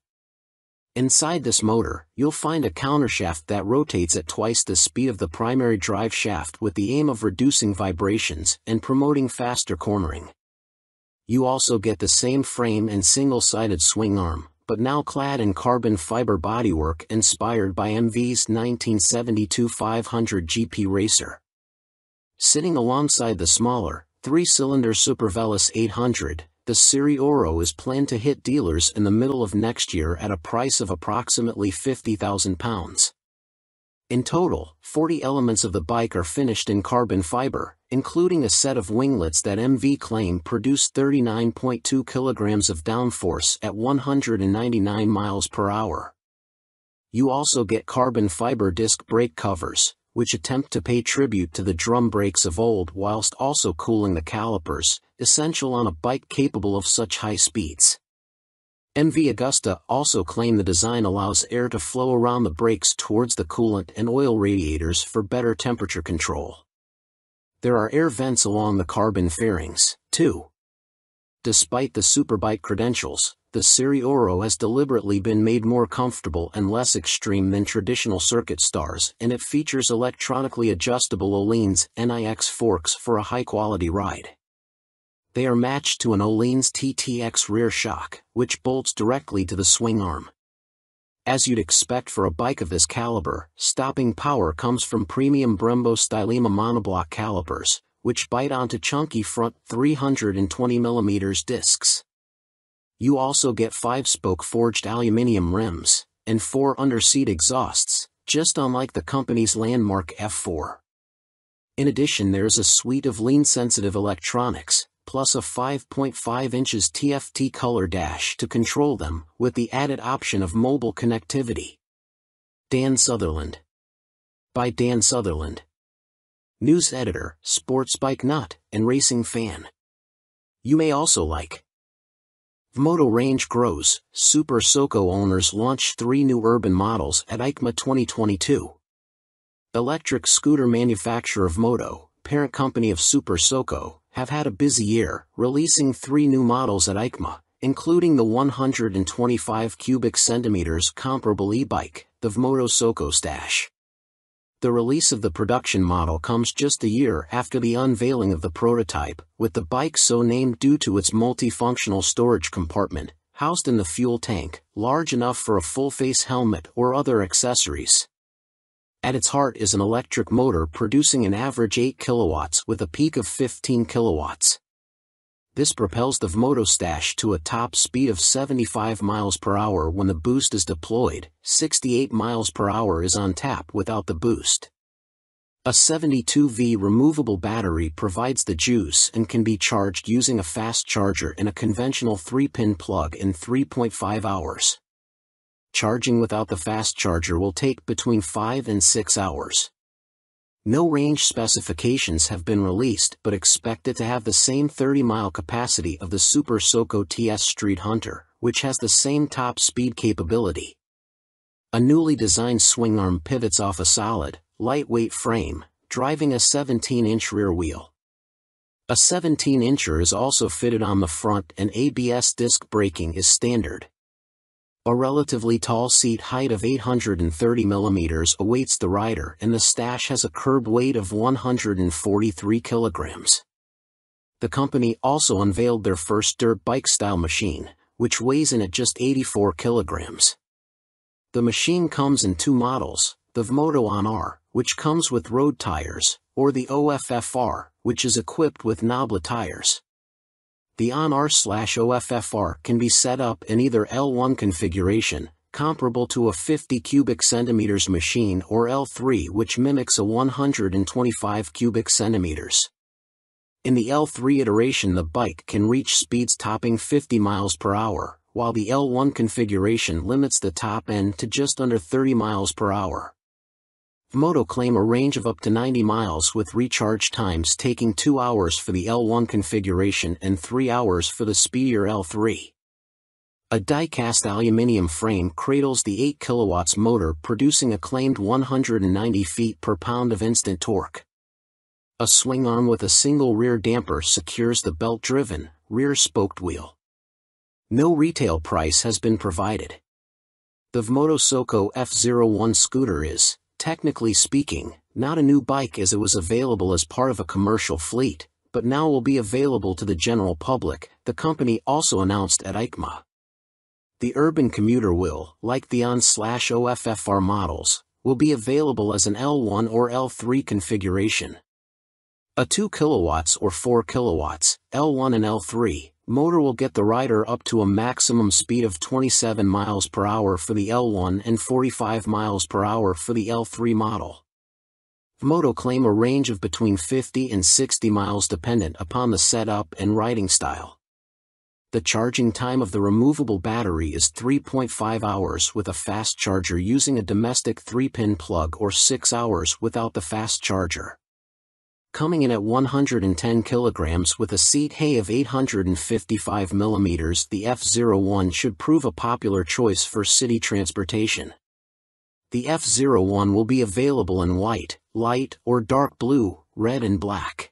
Inside this motor, you'll find a countershaft that rotates at twice the speed of the primary drive shaft with the aim of reducing vibrations and promoting faster cornering. You also get the same frame and single-sided swing arm, but now clad in carbon fiber bodywork inspired by MV's 1972 500 GP Racer. Sitting alongside the smaller, 3-cylinder Super Veloce 800, the Serie Oro is planned to hit dealers in the middle of next year at a price of approximately £50,000. In total, 40 elements of the bike are finished in carbon fiber, including a set of winglets that MV claim produce 39.2 kilograms of downforce at 199 miles per hour. You also get carbon fiber disc brake covers, which attempt to pay tribute to the drum brakes of old whilst also cooling the calipers, essential on a bike capable of such high speeds. MV Agusta also claim the design allows air to flow around the brakes towards the coolant and oil radiators for better temperature control. There are air vents along the carbon fairings, too. Despite the superbike credentials, the Serie Oro has deliberately been made more comfortable and less extreme than traditional circuit stars, and it features electronically adjustable Öhlins NIX forks for a high-quality ride. They are matched to an Öhlins TTX rear shock, which bolts directly to the swing arm. As you'd expect for a bike of this caliber, stopping power comes from premium Brembo Stylema monoblock calipers, which bite onto chunky front 320mm discs. You also get 5-spoke forged aluminium rims, and 4 under-seat exhausts, just unlike the company's landmark F4. In addition, there's a suite of lean-sensitive electronics, plus a 5.5 inches TFT color dash to control them, with the added option of mobile connectivity. Dan Sutherland. By Dan Sutherland. News editor, sports bike nut, and racing fan. You may also like Vmoto range grows, Super Soco owners launch 3 new urban models at EICMA 2022. Electric scooter manufacturer Vmoto, parent company of Super Soco, have had a busy year, releasing 3 new models at EICMA, including the 125 cubic centimeters comparable e-bike, the Vmoto Soco Stash. The release of the production model comes just a year after the unveiling of the prototype, with the bike so named due to its multifunctional storage compartment, housed in the fuel tank, large enough for a full-face helmet or other accessories. At its heart is an electric motor producing an average 8 kilowatts with a peak of 15 kilowatts. This propels the Vmoto Stash to a top speed of 75 miles per hour when the boost is deployed. 68 miles per hour is on tap without the boost. A 72V removable battery provides the juice and can be charged using a fast charger and a conventional 3-pin plug in 3.5 hours. Charging without the fast charger will take between 5 and 6 hours. No range specifications have been released, but expect it to have the same 30-mile capacity of the Super Soco TS Street Hunter, which has the same top speed capability. A newly designed swing arm pivots off a solid, lightweight frame, driving a 17-inch rear wheel. A 17-incher is also fitted on the front, and ABS disc braking is standard. A relatively tall seat height of 830 mm awaits the rider, and the Stash has a curb weight of 143 kilograms. The company also unveiled their first dirt bike-style machine, which weighs in at just 84 kilograms. The machine comes in two models, the Vmoto On-R, which comes with road tires, or the OFFR, which is equipped with knoblet tires. The On-R/OFFR can be set up in either L1 configuration, comparable to a 50 cubic centimeters machine, or L3, which mimics a 125 cubic centimeters. In the L3 iteration, the bike can reach speeds topping 50 miles per hour, while the L1 configuration limits the top end to just under 30 miles per hour. Vmoto claim a range of up to 90 miles with recharge times taking 2 hours for the L1 configuration and 3 hours for the speedier L3. A die-cast aluminium frame cradles the 8 kilowatts motor, producing a claimed 190 feet per pound of instant torque. A swing arm with a single rear damper secures the belt-driven, rear-spoked wheel. No retail price has been provided. The Vmoto Soco F01 scooter is, technically speaking, not a new bike, as it was available as part of a commercial fleet, but now will be available to the general public, the company also announced at EICMA. The urban commuter will, like the On/OFFR models, will be available as an L1 or L3 configuration. A 2 kilowatts or 4 kilowatts, L1 and L3, motor will get the rider up to a maximum speed of 27 miles per hour for the L1 and 45 miles per hour for the L3 model. Vmoto claim a range of between 50 and 60 miles dependent upon the setup and riding style. The charging time of the removable battery is 3.5 hours with a fast charger using a domestic 3-pin plug, or 6 hours without the fast charger. Coming in at 110 kilograms with a seat height of 855 millimeters, the F01 should prove a popular choice for city transportation. The F01 will be available in white, light or dark blue, red and black.